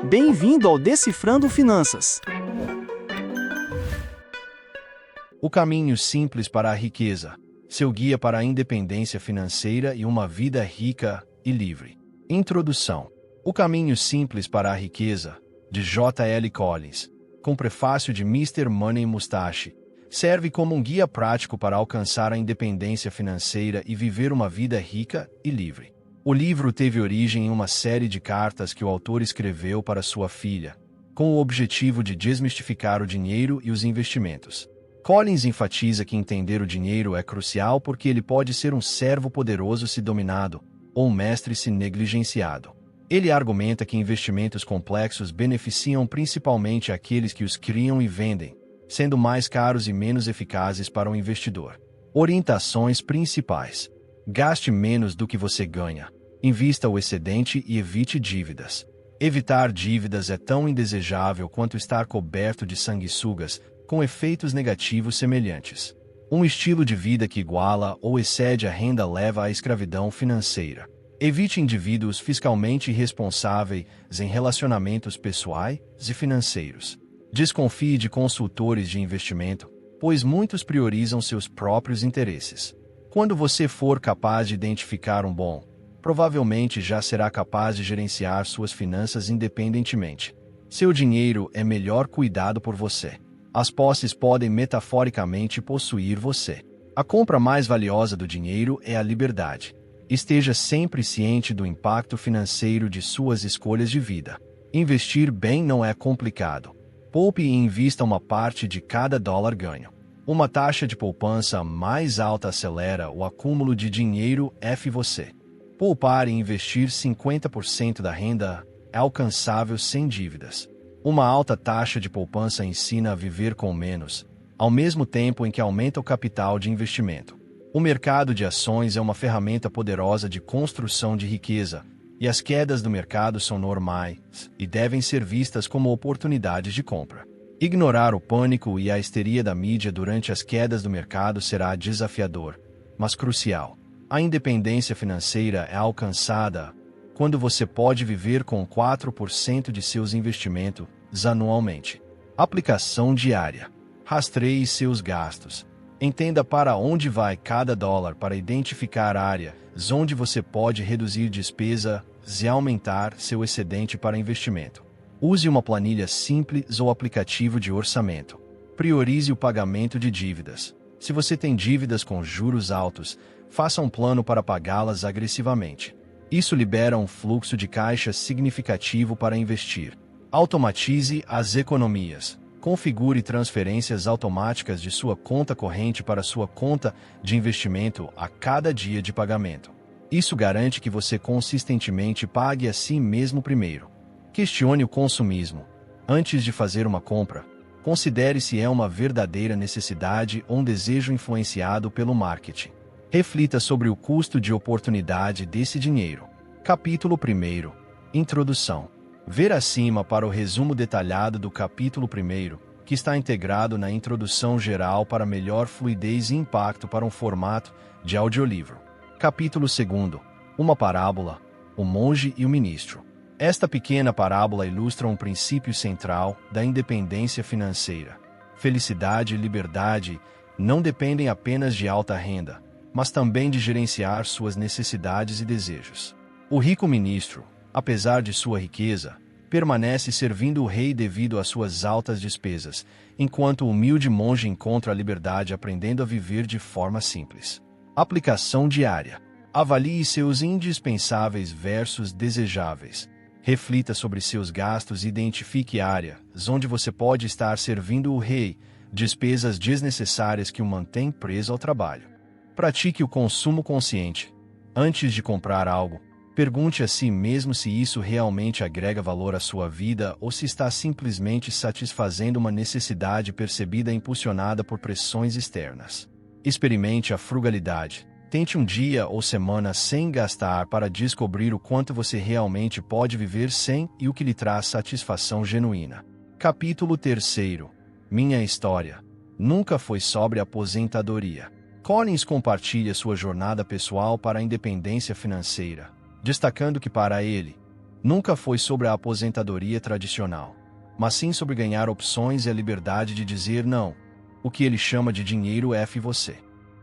Bem-vindo ao Decifrando Finanças. O caminho simples para a riqueza. Seu guia para a independência financeira e uma vida rica e livre. Introdução. O caminho simples para a riqueza, de J. L. Collins, com prefácio de Mr. Money Mustache, serve como um guia prático para alcançar a independência financeira e viver uma vida rica e livre. O livro teve origem em uma série de cartas que o autor escreveu para sua filha, com o objetivo de desmistificar o dinheiro e os investimentos. Collins enfatiza que entender o dinheiro é crucial porque ele pode ser um servo poderoso se dominado, ou um mestre se negligenciado. Ele argumenta que investimentos complexos beneficiam principalmente aqueles que os criam e vendem, sendo mais caros e menos eficazes para o investidor. Orientações principais. Gaste menos do que você ganha. Invista o excedente e evite dívidas. Evitar dívidas é tão indesejável quanto estar coberto de sanguessugas, com efeitos negativos semelhantes. Um estilo de vida que iguala ou excede a renda leva à escravidão financeira. Evite indivíduos fiscalmente irresponsáveis em relacionamentos pessoais e financeiros. Desconfie de consultores de investimento, pois muitos priorizam seus próprios interesses. Quando você for capaz de identificar um bom, provavelmente já será capaz de gerenciar suas finanças independentemente. Seu dinheiro é melhor cuidado por você. As posses podem metaforicamente possuir você. A compra mais valiosa do dinheiro é a liberdade. Esteja sempre ciente do impacto financeiro de suas escolhas de vida. Investir bem não é complicado. Poupe e invista uma parte de cada dólar ganho. Uma taxa de poupança mais alta acelera o acúmulo de dinheiro você. Poupar e investir 50% da renda é alcançável sem dívidas. Uma alta taxa de poupança ensina a viver com menos, ao mesmo tempo em que aumenta o capital de investimento. O mercado de ações é uma ferramenta poderosa de construção de riqueza, e as quedas do mercado são normais e devem ser vistas como oportunidades de compra. Ignorar o pânico e a histeria da mídia durante as quedas do mercado será desafiador, mas crucial. A independência financeira é alcançada quando você pode viver com 4% de seus investimentos anualmente. Aplicação diária. Rastreie seus gastos. Entenda para onde vai cada dólar para identificar áreas onde você pode reduzir despesas e aumentar seu excedente para investimento. Use uma planilha simples ou aplicativo de orçamento. Priorize o pagamento de dívidas. Se você tem dívidas com juros altos, faça um plano para pagá-las agressivamente. Isso libera um fluxo de caixa significativo para investir. Automatize as economias. Configure transferências automáticas de sua conta corrente para sua conta de investimento a cada dia de pagamento. Isso garante que você consistentemente pague a si mesmo primeiro. Questione o consumismo. Antes de fazer uma compra, considere se é uma verdadeira necessidade ou um desejo influenciado pelo marketing. Reflita sobre o custo de oportunidade desse dinheiro. Capítulo 1. Introdução. Ver acima para o resumo detalhado do capítulo 1, que está integrado na introdução geral para melhor fluidez e impacto para um formato de audiolivro. Capítulo 2. Uma parábola, o monge e o ministro. Esta pequena parábola ilustra um princípio central da independência financeira. Felicidade e liberdade não dependem apenas de alta renda, mas também de gerenciar suas necessidades e desejos. O rico ministro, apesar de sua riqueza, permanece servindo o rei devido às suas altas despesas, enquanto o humilde monge encontra a liberdade aprendendo a viver de forma simples. Aplicação diária. Avalie seus indispensáveis versus desejáveis. Reflita sobre seus gastos e identifique áreas onde você pode estar servindo o rei, despesas desnecessárias que o mantêm preso ao trabalho. Pratique o consumo consciente. Antes de comprar algo, pergunte a si mesmo se isso realmente agrega valor à sua vida ou se está simplesmente satisfazendo uma necessidade percebida impulsionada por pressões externas. Experimente a frugalidade. Tente um dia ou semana sem gastar para descobrir o quanto você realmente pode viver sem e o que lhe traz satisfação genuína. Capítulo 3. Minha história. Nunca foi sobre aposentadoria. Collins compartilha sua jornada pessoal para a independência financeira, destacando que para ele, nunca foi sobre a aposentadoria tradicional, mas sim sobre ganhar opções e a liberdade de dizer não, o que ele chama de dinheiro F você.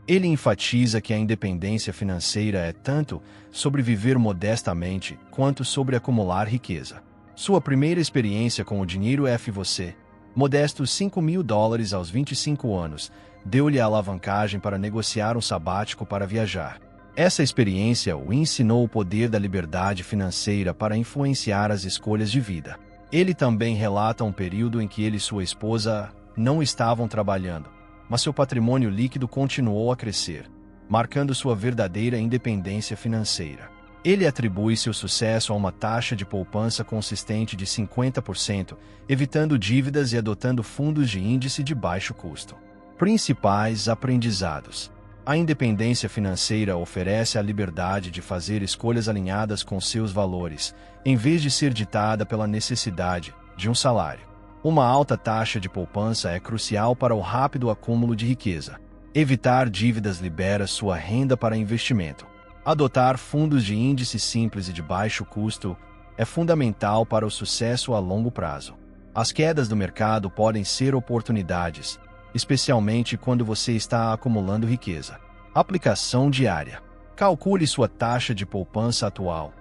Ele enfatiza que a independência financeira é tanto sobre viver modestamente quanto sobre acumular riqueza. Sua primeira experiência com o dinheiro F você, modestos $5.000 aos 25 anos, deu-lhe a alavancagem para negociar um sabático para viajar. Essa experiência o ensinou o poder da liberdade financeira para influenciar as escolhas de vida. Ele também relata um período em que ele e sua esposa não estavam trabalhando, mas seu patrimônio líquido continuou a crescer, marcando sua verdadeira independência financeira. Ele atribui seu sucesso a uma taxa de poupança consistente de 50%, evitando dívidas e adotando fundos de índice de baixo custo. Principais aprendizados. A independência financeira oferece a liberdade de fazer escolhas alinhadas com seus valores, em vez de ser ditada pela necessidade de um salário. Uma alta taxa de poupança é crucial para o rápido acúmulo de riqueza. Evitar dívidas libera sua renda para investimento. Adotar fundos de índice simples e de baixo custo é fundamental para o sucesso a longo prazo. As quedas do mercado podem ser oportunidades, especialmente quando você está acumulando riqueza. Aplicação diária. Calcule sua taxa de poupança atual.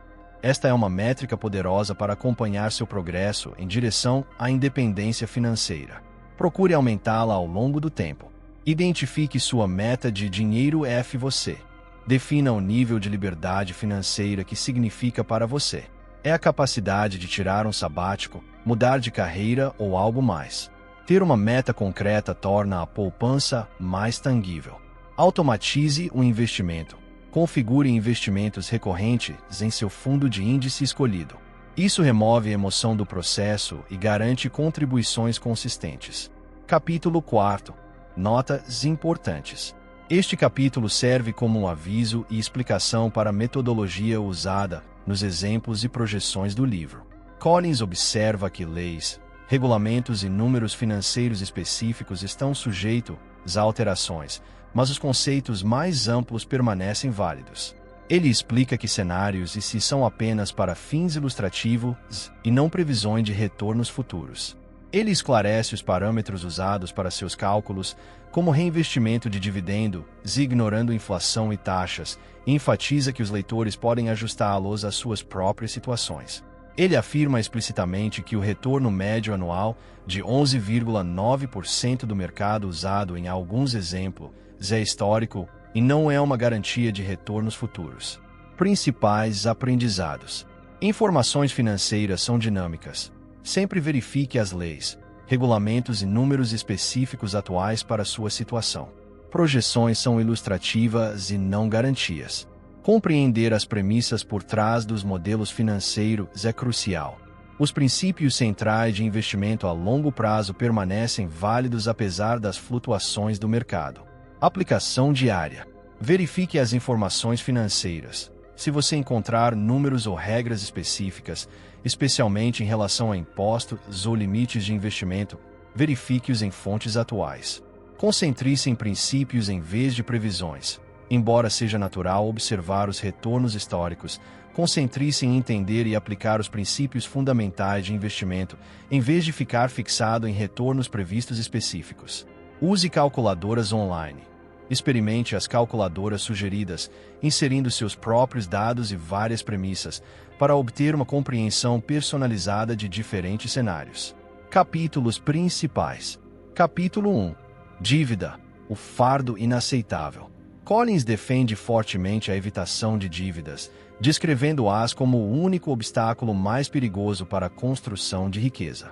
Esta é uma métrica poderosa para acompanhar seu progresso em direção à independência financeira. Procure aumentá-la ao longo do tempo. Identifique sua meta de dinheiro F você. Defina o nível de liberdade financeira que significa para você. É a capacidade de tirar um sabático, mudar de carreira ou algo mais. Ter uma meta concreta torna a poupança mais tangível. Automatize o investimento. Configure investimentos recorrentes em seu fundo de índice escolhido. Isso remove a emoção do processo e garante contribuições consistentes. Capítulo 4. Notas importantes. Este capítulo serve como um aviso e explicação para a metodologia usada nos exemplos e projeções do livro. Collins observa que leis, regulamentos e números financeiros específicos estão sujeitos a alterações, mas os conceitos mais amplos permanecem válidos. Ele explica que cenários e se são apenas para fins ilustrativos e não previsões de retornos futuros. Ele esclarece os parâmetros usados para seus cálculos, como reinvestimento de dividendos, ignorando inflação e taxas, e enfatiza que os leitores podem ajustá-los às suas próprias situações. Ele afirma explicitamente que o retorno médio anual de 11,9% do mercado usado em alguns exemplos é histórico e não é uma garantia de retornos futuros. Principais aprendizados. Informações financeiras são dinâmicas. Sempre verifique as leis, regulamentos e números específicos atuais para sua situação. Projeções são ilustrativas e não garantias. Compreender as premissas por trás dos modelos financeiros é crucial. Os princípios centrais de investimento a longo prazo permanecem válidos apesar das flutuações do mercado. Aplicação diária. Verifique as informações financeiras. Se você encontrar números ou regras específicas, especialmente em relação a impostos ou limites de investimento, verifique-os em fontes atuais. Concentre-se em princípios em vez de previsões. Embora seja natural observar os retornos históricos, concentre-se em entender e aplicar os princípios fundamentais de investimento, em vez de ficar fixado em retornos previstos específicos. Use calculadoras online. Experimente as calculadoras sugeridas, inserindo seus próprios dados e várias premissas, para obter uma compreensão personalizada de diferentes cenários. Capítulos principais. Capítulo 1. Dívida. O fardo inaceitável. Collins defende fortemente a evitação de dívidas, descrevendo-as como o único obstáculo mais perigoso para a construção de riqueza.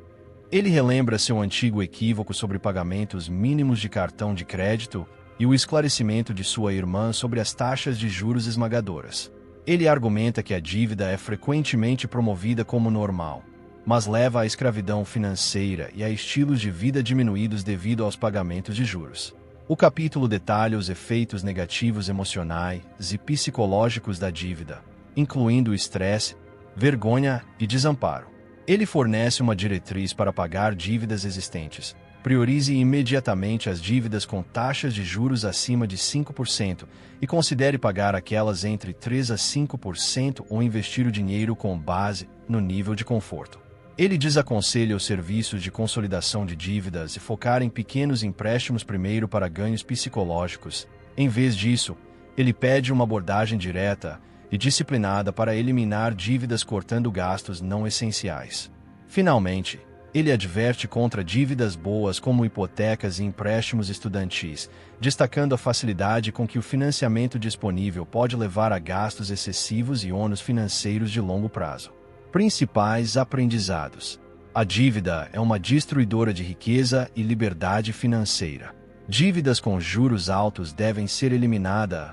Ele relembra seu antigo equívoco sobre pagamentos mínimos de cartão de crédito e o esclarecimento de sua irmã sobre as taxas de juros esmagadoras. Ele argumenta que a dívida é frequentemente promovida como normal, mas leva à escravidão financeira e a estilos de vida diminuídos devido aos pagamentos de juros. O capítulo detalha os efeitos negativos emocionais e psicológicos da dívida, incluindo o estresse, vergonha e desamparo. Ele fornece uma diretriz para pagar dívidas existentes, Priorize imediatamente as dívidas com taxas de juros acima de 5% e considere pagar aquelas entre 3 a 5% ou investir o dinheiro com base no nível de conforto. Ele desaconselha os serviços de consolidação de dívidas e focar em pequenos empréstimos primeiro para ganhos psicológicos. Em vez disso, ele pede uma abordagem direta e disciplinada para eliminar dívidas cortando gastos não essenciais. Finalmente, ele adverte contra dívidas boas como hipotecas e empréstimos estudantis, destacando a facilidade com que o financiamento disponível pode levar a gastos excessivos e ônus financeiros de longo prazo. Principais aprendizados: a dívida é uma destruidora de riqueza e liberdade financeira. Dívidas com juros altos devem ser eliminadas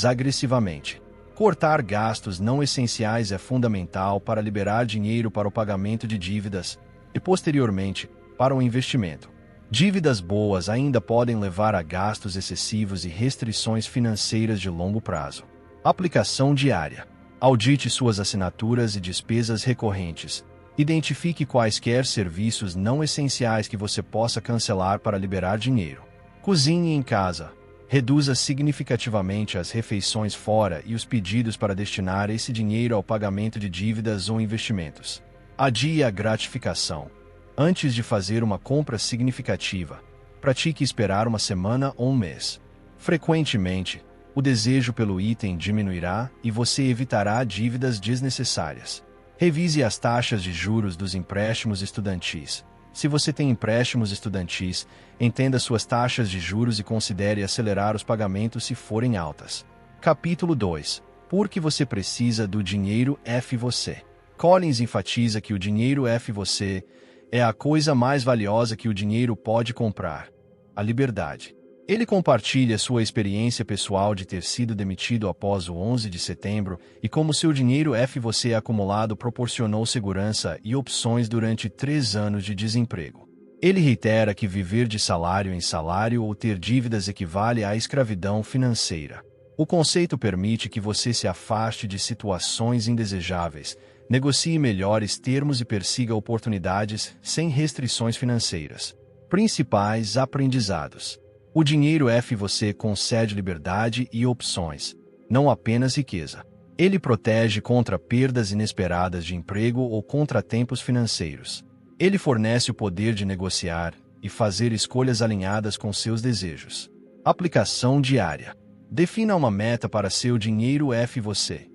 agressivamente. Cortar gastos não essenciais é fundamental para liberar dinheiro para o pagamento de dívidas e, posteriormente, para o investimento. Dívidas boas ainda podem levar a gastos excessivos e restrições financeiras de longo prazo. Aplicação diária: audite suas assinaturas e despesas recorrentes. Identifique quaisquer serviços não essenciais que você possa cancelar para liberar dinheiro. Cozinhe em casa. Reduza significativamente as refeições fora e os pedidos para destinar esse dinheiro ao pagamento de dívidas ou investimentos. Adie a gratificação. Antes de fazer uma compra significativa, pratique esperar uma semana ou um mês. Frequentemente, o desejo pelo item diminuirá e você evitará dívidas desnecessárias. Revise as taxas de juros dos empréstimos estudantis. Se você tem empréstimos estudantis, entenda suas taxas de juros e considere acelerar os pagamentos se forem altas. Capítulo 2. Por que você precisa do dinheiro você? Collins enfatiza que o dinheiro você é a coisa mais valiosa que o dinheiro pode comprar: a liberdade. Ele compartilha sua experiência pessoal de ter sido demitido após o 11 de setembro e como seu dinheiro você acumulado proporcionou segurança e opções durante 3 anos de desemprego. Ele reitera que viver de salário em salário ou ter dívidas equivale à escravidão financeira. O conceito permite que você se afaste de situações indesejáveis, negocie melhores termos e persiga oportunidades sem restrições financeiras. Principais aprendizados: o dinheiro você concede liberdade e opções, não apenas riqueza. Ele protege contra perdas inesperadas de emprego ou contratempos financeiros. Ele fornece o poder de negociar e fazer escolhas alinhadas com seus desejos. Aplicação diária: defina uma meta para seu dinheiro você.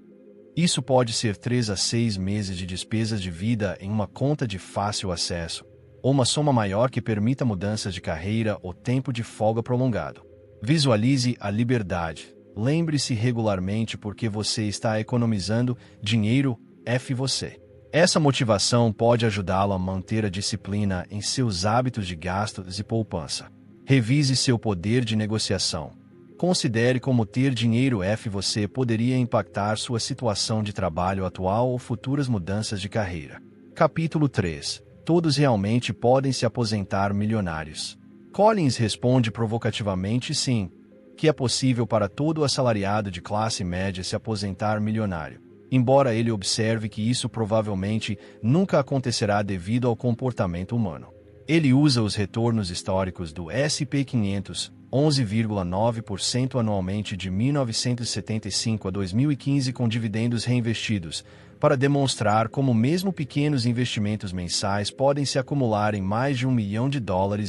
Isso pode ser 3 a 6 meses de despesas de vida em uma conta de fácil acesso, ou uma soma maior que permita mudanças de carreira ou tempo de folga prolongado. Visualize a liberdade. Lembre-se regularmente por que você está economizando dinheiro você. Essa motivação pode ajudá-lo a manter a disciplina em seus hábitos de gastos e poupança. Revise seu poder de negociação. Considere como ter dinheiro você poderia impactar sua situação de trabalho atual ou futuras mudanças de carreira. Capítulo 3. Todos realmente podem se aposentar milionários? Collins responde provocativamente sim, que é possível para todo assalariado de classe média se aposentar milionário, embora ele observe que isso provavelmente nunca acontecerá devido ao comportamento humano. Ele usa os retornos históricos do S&P 500, 11,9% anualmente de 1975 a 2015 com dividendos reinvestidos, para demonstrar como mesmo pequenos investimentos mensais podem se acumular em mais de $1 milhão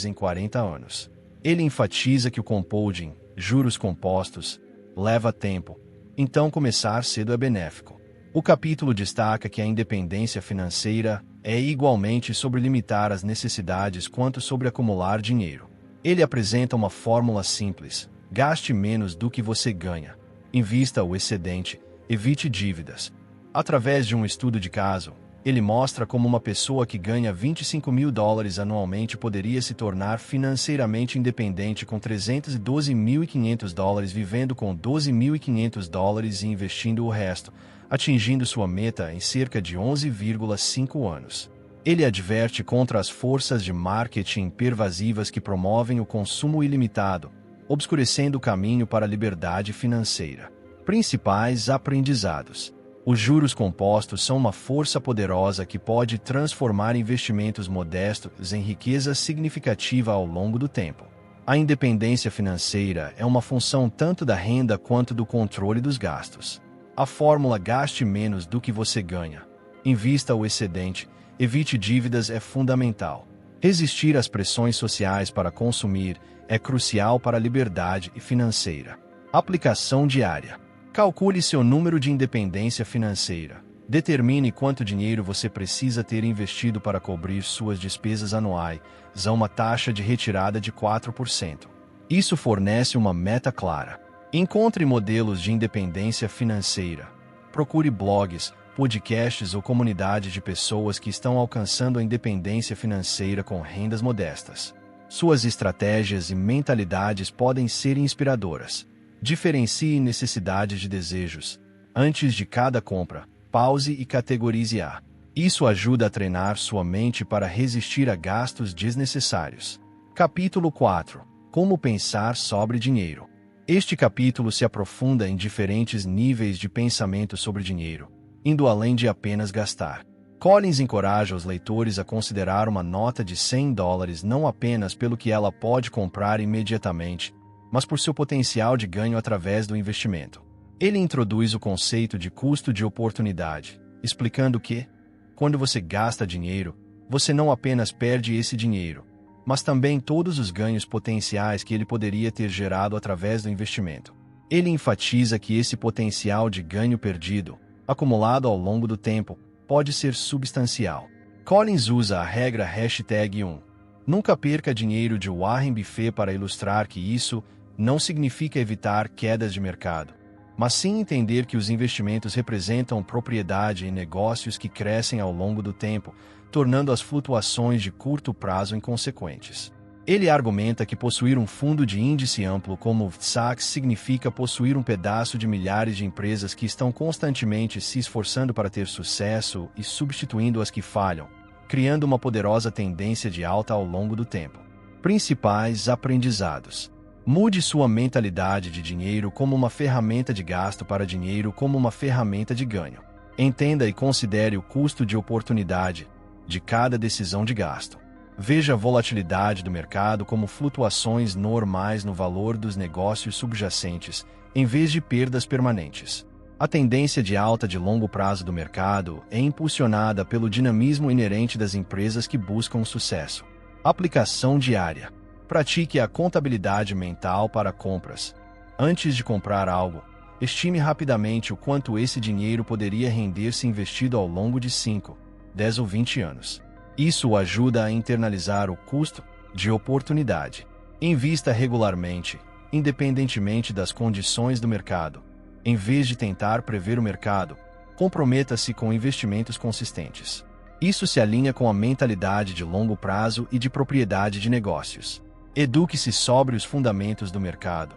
em 40 anos. Ele enfatiza que o compounding, juros compostos, leva tempo, então começar cedo é benéfico. O capítulo destaca que a independência financeira é igualmente sobre limitar as necessidades quanto sobre acumular dinheiro. Ele apresenta uma fórmula simples: gaste menos do que você ganha, invista o excedente, evite dívidas. Através de um estudo de caso, ele mostra como uma pessoa que ganha $25 mil anualmente poderia se tornar financeiramente independente com $312.500 vivendo com $12.500 e investindo o resto, atingindo sua meta em cerca de 11,5 anos. Ele adverte contra as forças de marketing pervasivas que promovem o consumo ilimitado, obscurecendo o caminho para a liberdade financeira. Principais aprendizados: Os juros compostos são uma força poderosa que pode transformar investimentos modestos em riqueza significativa ao longo do tempo. A independência financeira é uma função tanto da renda quanto do controle dos gastos. A fórmula gaste menos do que você ganha. Invista o excedente, evite dívidas é fundamental. Resistir às pressões sociais para consumir é crucial para a liberdade financeira. Aplicação diária. Calcule seu número de independência financeira. Determine quanto dinheiro você precisa ter investido para cobrir suas despesas anuais a uma taxa de retirada de 4%. Isso fornece uma meta clara. Encontre modelos de independência financeira. Procure blogs, podcasts ou comunidades de pessoas que estão alcançando a independência financeira com rendas modestas. Suas estratégias e mentalidades podem ser inspiradoras. Diferencie necessidades de desejos. Antes de cada compra, pause e categorize-a. Isso ajuda a treinar sua mente para resistir a gastos desnecessários. Capítulo 4. Como pensar sobre dinheiro. Este capítulo se aprofunda em diferentes níveis de pensamento sobre dinheiro, indo além de apenas gastar. Collins encoraja os leitores a considerar uma nota de $100 não apenas pelo que ela pode comprar imediatamente, mas por seu potencial de ganho através do investimento. Ele introduz o conceito de custo de oportunidade, explicando que, quando você gasta dinheiro, você não apenas perde esse dinheiro, mas também todos os ganhos potenciais que ele poderia ter gerado através do investimento. Ele enfatiza que esse potencial de ganho perdido, acumulado ao longo do tempo, pode ser substancial. Collins usa a regra #1. Nunca perca dinheiro de Warren Buffett para ilustrar que isso não significa evitar quedas de mercado, mas sim entender que os investimentos representam propriedade em negócios que crescem ao longo do tempo, tornando as flutuações de curto prazo inconsequentes. Ele argumenta que possuir um fundo de índice amplo como Sachs significa possuir um pedaço de milhares de empresas que estão constantemente se esforçando para ter sucesso e substituindo as que falham, criando uma poderosa tendência de alta ao longo do tempo. Principais aprendizados. Mude sua mentalidade de dinheiro como uma ferramenta de gasto para dinheiro como uma ferramenta de ganho. Entenda e considere o custo de oportunidade de cada decisão de gasto. Veja a volatilidade do mercado como flutuações normais no valor dos negócios subjacentes, em vez de perdas permanentes. A tendência de alta de longo prazo do mercado é impulsionada pelo dinamismo inerente das empresas que buscam sucesso. Aplicação diária. Pratique a contabilidade mental para compras. Antes de comprar algo, estime rapidamente o quanto esse dinheiro poderia render se investido ao longo de 5, 10 ou 20 anos. Isso o ajuda a internalizar o custo de oportunidade. Invista regularmente, independentemente das condições do mercado. Em vez de tentar prever o mercado, comprometa-se com investimentos consistentes. Isso se alinha com a mentalidade de longo prazo e de propriedade de negócios. Eduque-se sobre os fundamentos do mercado.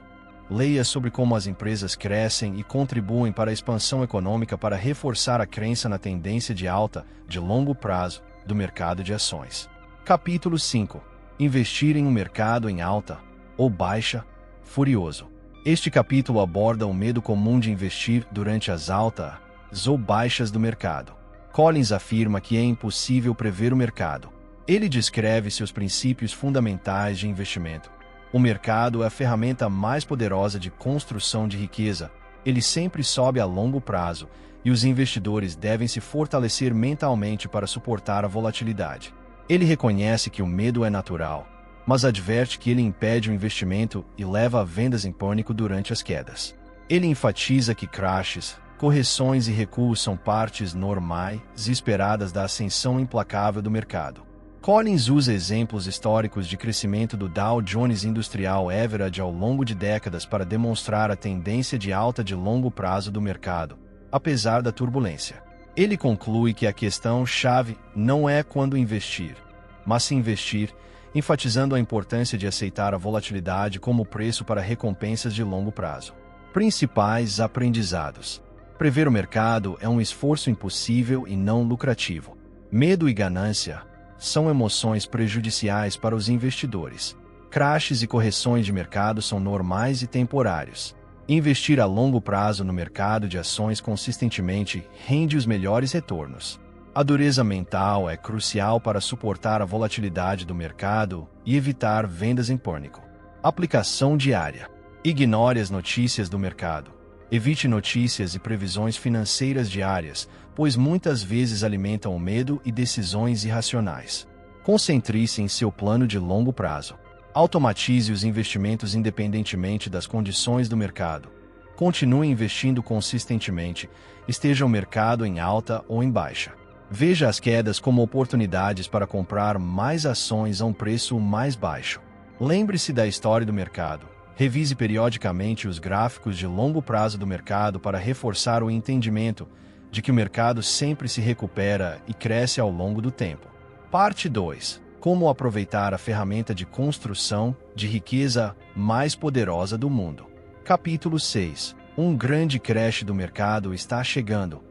Leia sobre como as empresas crescem e contribuem para a expansão econômica para reforçar a crença na tendência de alta, de longo prazo, do mercado de ações. Capítulo 5. Investir em um mercado em alta ou baixa, furioso. Este capítulo aborda o medo comum de investir durante as altas ou baixas do mercado. Collins afirma que é impossível prever o mercado. Ele descreve seus princípios fundamentais de investimento. O mercado é a ferramenta mais poderosa de construção de riqueza. Ele sempre sobe a longo prazo, e os investidores devem se fortalecer mentalmente para suportar a volatilidade. Ele reconhece que o medo é natural, mas adverte que ele impede o investimento e leva a vendas em pânico durante as quedas. Ele enfatiza que crashes, correções e recuos são partes normais e esperadas da ascensão implacável do mercado. Collins usa exemplos históricos de crescimento do Dow Jones Industrial Average ao longo de décadas para demonstrar a tendência de alta de longo prazo do mercado, apesar da turbulência. Ele conclui que a questão-chave não é quando investir, mas se investir, enfatizando a importância de aceitar a volatilidade como preço para recompensas de longo prazo. Principais aprendizados. Prever o mercado é um esforço impossível e não lucrativo. Medo e ganância são emoções prejudiciais para os investidores. Crashes e correções de mercado são normais e temporários. Investir a longo prazo no mercado de ações consistentemente rende os melhores retornos. A dureza mental é crucial para suportar a volatilidade do mercado e evitar vendas em pânico. Aplicação diária. Ignore as notícias do mercado. Evite notícias e previsões financeiras diárias, pois muitas vezes alimentam o medo e decisões irracionais. Concentre-se em seu plano de longo prazo. Automatize os investimentos independentemente das condições do mercado. Continue investindo consistentemente, esteja o mercado em alta ou em baixa. Veja as quedas como oportunidades para comprar mais ações a um preço mais baixo. Lembre-se da história do mercado. Revise periodicamente os gráficos de longo prazo do mercado para reforçar o entendimento de que o mercado sempre se recupera e cresce ao longo do tempo. Parte 2. Como aproveitar a ferramenta de construção de riqueza mais poderosa do mundo. Capítulo 6. Um grande crash do mercado está chegando.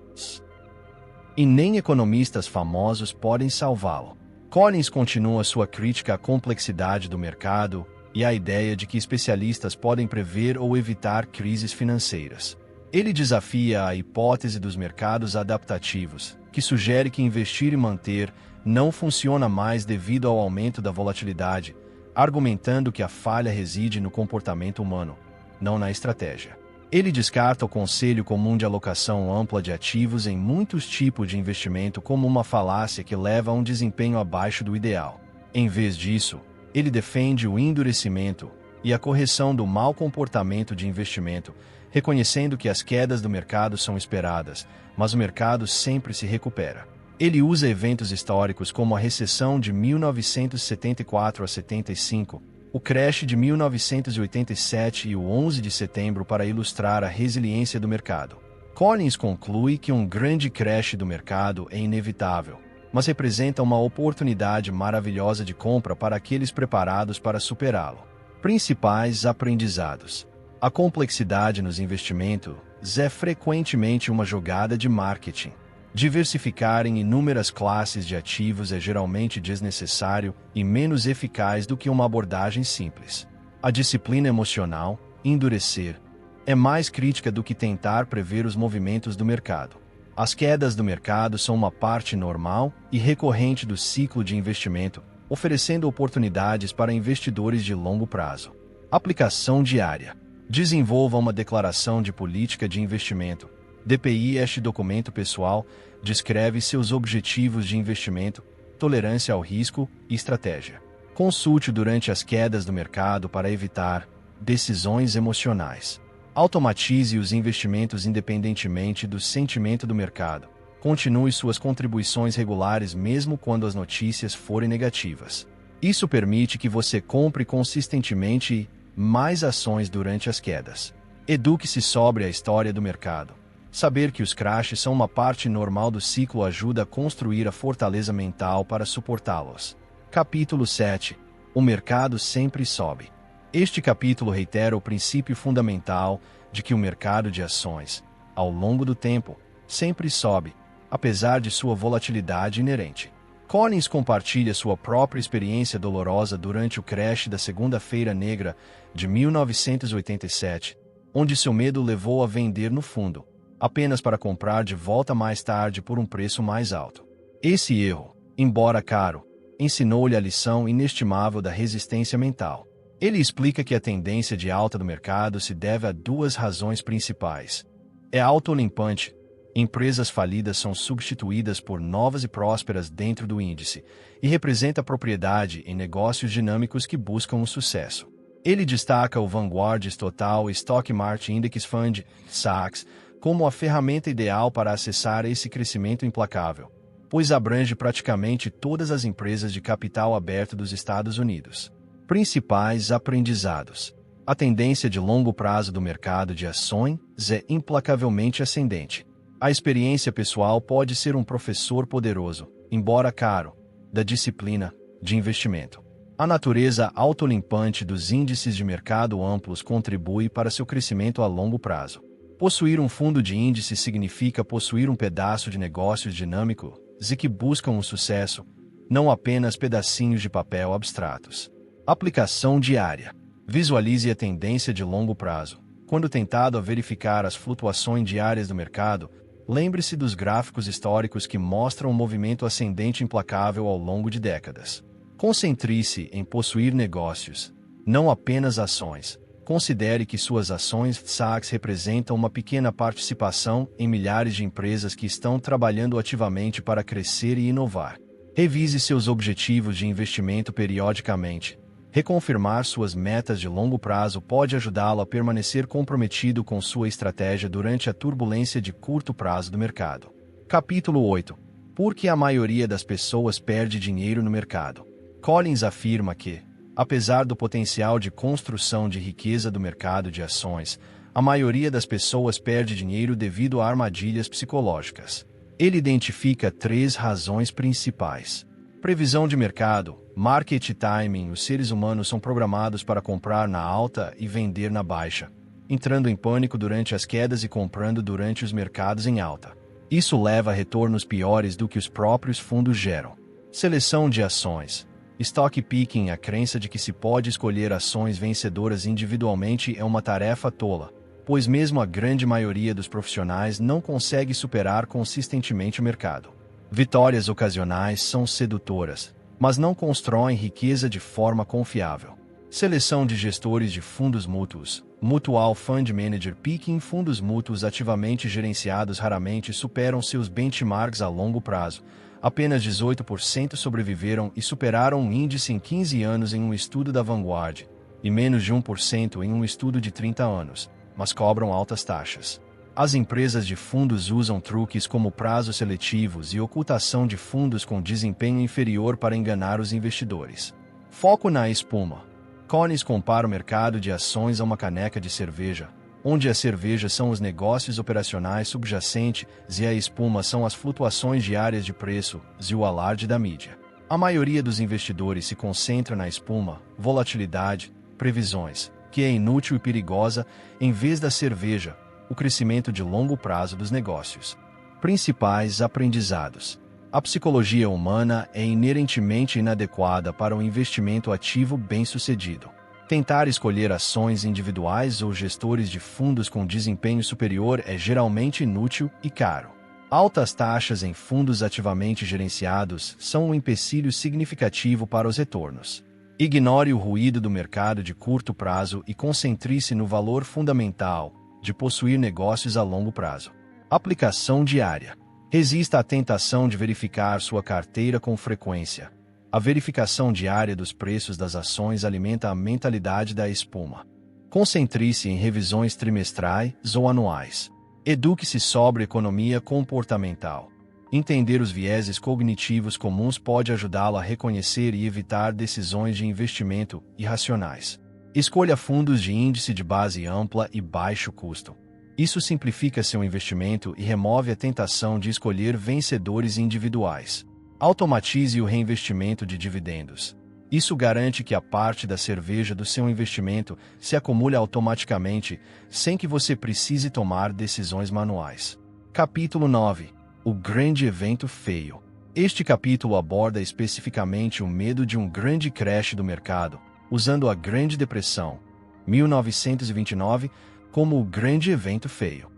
E nem economistas famosos podem salvá-lo. Collins continua sua crítica à complexidade do mercado e à ideia de que especialistas podem prever ou evitar crises financeiras. Ele desafia a hipótese dos mercados adaptativos, que sugere que investir e manter não funciona mais devido ao aumento da volatilidade, argumentando que a falha reside no comportamento humano, não na estratégia. Ele descarta o conselho comum de alocação ampla de ativos em muitos tipos de investimento como uma falácia que leva a um desempenho abaixo do ideal. Em vez disso, ele defende o endurecimento e a correção do mau comportamento de investimento, reconhecendo que as quedas do mercado são esperadas, mas o mercado sempre se recupera. Ele usa eventos históricos como a recessão de 1974 a 75, o crash de 1987 e o 11 de setembro para ilustrar a resiliência do mercado. Collins conclui que um grande crash do mercado é inevitável, mas representa uma oportunidade maravilhosa de compra para aqueles preparados para superá-lo. Principais aprendizados. A complexidade nos investimentos é frequentemente uma jogada de marketing. Diversificar em inúmeras classes de ativos é geralmente desnecessário e menos eficaz do que uma abordagem simples. A disciplina emocional, endurecer, é mais crítica do que tentar prever os movimentos do mercado. As quedas do mercado são uma parte normal e recorrente do ciclo de investimento, oferecendo oportunidades para investidores de longo prazo. Aplicação diária. Desenvolva uma declaração de política de investimento. DPI. Este documento pessoal descreve seus objetivos de investimento, tolerância ao risco e estratégia. Consulte durante as quedas do mercado para evitar decisões emocionais. Automatize os investimentos independentemente do sentimento do mercado. Continue suas contribuições regulares mesmo quando as notícias forem negativas. Isso permite que você compre consistentemente mais ações durante as quedas. Eduque-se sobre a história do mercado. Saber que os crashes são uma parte normal do ciclo ajuda a construir a fortaleza mental para suportá-los. Capítulo 7. O mercado sempre sobe. Este capítulo reitera o princípio fundamental de que o mercado de ações, ao longo do tempo, sempre sobe, apesar de sua volatilidade inerente. Collins compartilha sua própria experiência dolorosa durante o crash da Segunda-feira Negra de 1987, onde seu medo levou a vender no fundo, apenas para comprar de volta mais tarde por um preço mais alto. Esse erro, embora caro, ensinou-lhe a lição inestimável da resistência mental. Ele explica que a tendência de alta do mercado se deve a duas razões principais. É autolimpante. Empresas falidas são substituídas por novas e prósperas dentro do índice, e representa propriedade em negócios dinâmicos que buscam o sucesso. Ele destaca o Vanguard Total Stock Market Index Fund, SAX, como a ferramenta ideal para acessar esse crescimento implacável, pois abrange praticamente todas as empresas de capital aberto dos Estados Unidos. Principais aprendizados. A tendência de longo prazo do mercado de ações é implacavelmente ascendente. A experiência pessoal pode ser um professor poderoso, embora caro, da disciplina de investimento. A natureza autolimpante dos índices de mercado amplos contribui para seu crescimento a longo prazo. Possuir um fundo de índice significa possuir um pedaço de negócios dinâmicos e que buscam o sucesso, não apenas pedacinhos de papel abstratos. Aplicação diária. Visualize a tendência de longo prazo. Quando tentado a verificar as flutuações diárias do mercado, lembre-se dos gráficos históricos que mostram um movimento ascendente implacável ao longo de décadas. Concentre-se em possuir negócios, não apenas ações. Considere que suas ações SACs representam uma pequena participação em milhares de empresas que estão trabalhando ativamente para crescer e inovar. Revise seus objetivos de investimento periodicamente. Reconfirmar suas metas de longo prazo pode ajudá-lo a permanecer comprometido com sua estratégia durante a turbulência de curto prazo do mercado. Capítulo 8. Por que a maioria das pessoas perde dinheiro no mercado? Collins afirma que, apesar do potencial de construção de riqueza do mercado de ações, a maioria das pessoas perde dinheiro devido a armadilhas psicológicas. Ele identifica 3 razões principais. Previsão de mercado, market timing. Os seres humanos são programados para comprar na alta e vender na baixa, entrando em pânico durante as quedas e comprando durante os mercados em alta. Isso leva a retornos piores do que os próprios fundos geram. Seleção de ações. Stock picking. A crença de que se pode escolher ações vencedoras individualmente é uma tarefa tola, pois mesmo a grande maioria dos profissionais não consegue superar consistentemente o mercado. Vitórias ocasionais são sedutoras, mas não constroem riqueza de forma confiável. Seleção de gestores de fundos mútuos. Mutual Fund Manager Picking. Fundos mútuos ativamente gerenciados raramente superam seus benchmarks a longo prazo. Apenas 18% sobreviveram e superaram um índice em 15 anos em um estudo da Vanguard, e menos de 1% em um estudo de 30 anos, mas cobram altas taxas. As empresas de fundos usam truques como prazos seletivos e ocultação de fundos com desempenho inferior para enganar os investidores. Foco na espuma. Collins compara o mercado de ações a uma caneca de cerveja, onde a cerveja são os negócios operacionais subjacentes e a espuma são as flutuações diárias de preço e o alarde da mídia. A maioria dos investidores se concentra na espuma, volatilidade, previsões, que é inútil e perigosa, em vez da cerveja, o crescimento de longo prazo dos negócios. Principais aprendizados. A psicologia humana é inerentemente inadequada para um investimento ativo bem-sucedido. Tentar escolher ações individuais ou gestores de fundos com desempenho superior é geralmente inútil e caro. Altas taxas em fundos ativamente gerenciados são um empecilho significativo para os retornos. Ignore o ruído do mercado de curto prazo e concentre-se no valor fundamental de possuir negócios a longo prazo. Aplicação diária. Resista à tentação de verificar sua carteira com frequência. A verificação diária dos preços das ações alimenta a mentalidade da espuma. Concentre-se em revisões trimestrais ou anuais. Eduque-se sobre economia comportamental. Entender os vieses cognitivos comuns pode ajudá-lo a reconhecer e evitar decisões de investimento irracionais. Escolha fundos de índice de base ampla e baixo custo. Isso simplifica seu investimento e remove a tentação de escolher vencedores individuais. Automatize o reinvestimento de dividendos. Isso garante que a parte da cerveja do seu investimento se acumule automaticamente, sem que você precise tomar decisões manuais. Capítulo 9. O grande evento feio. Este capítulo aborda especificamente o medo de um grande crash do mercado, usando a Grande Depressão, 1929, como o grande evento feio.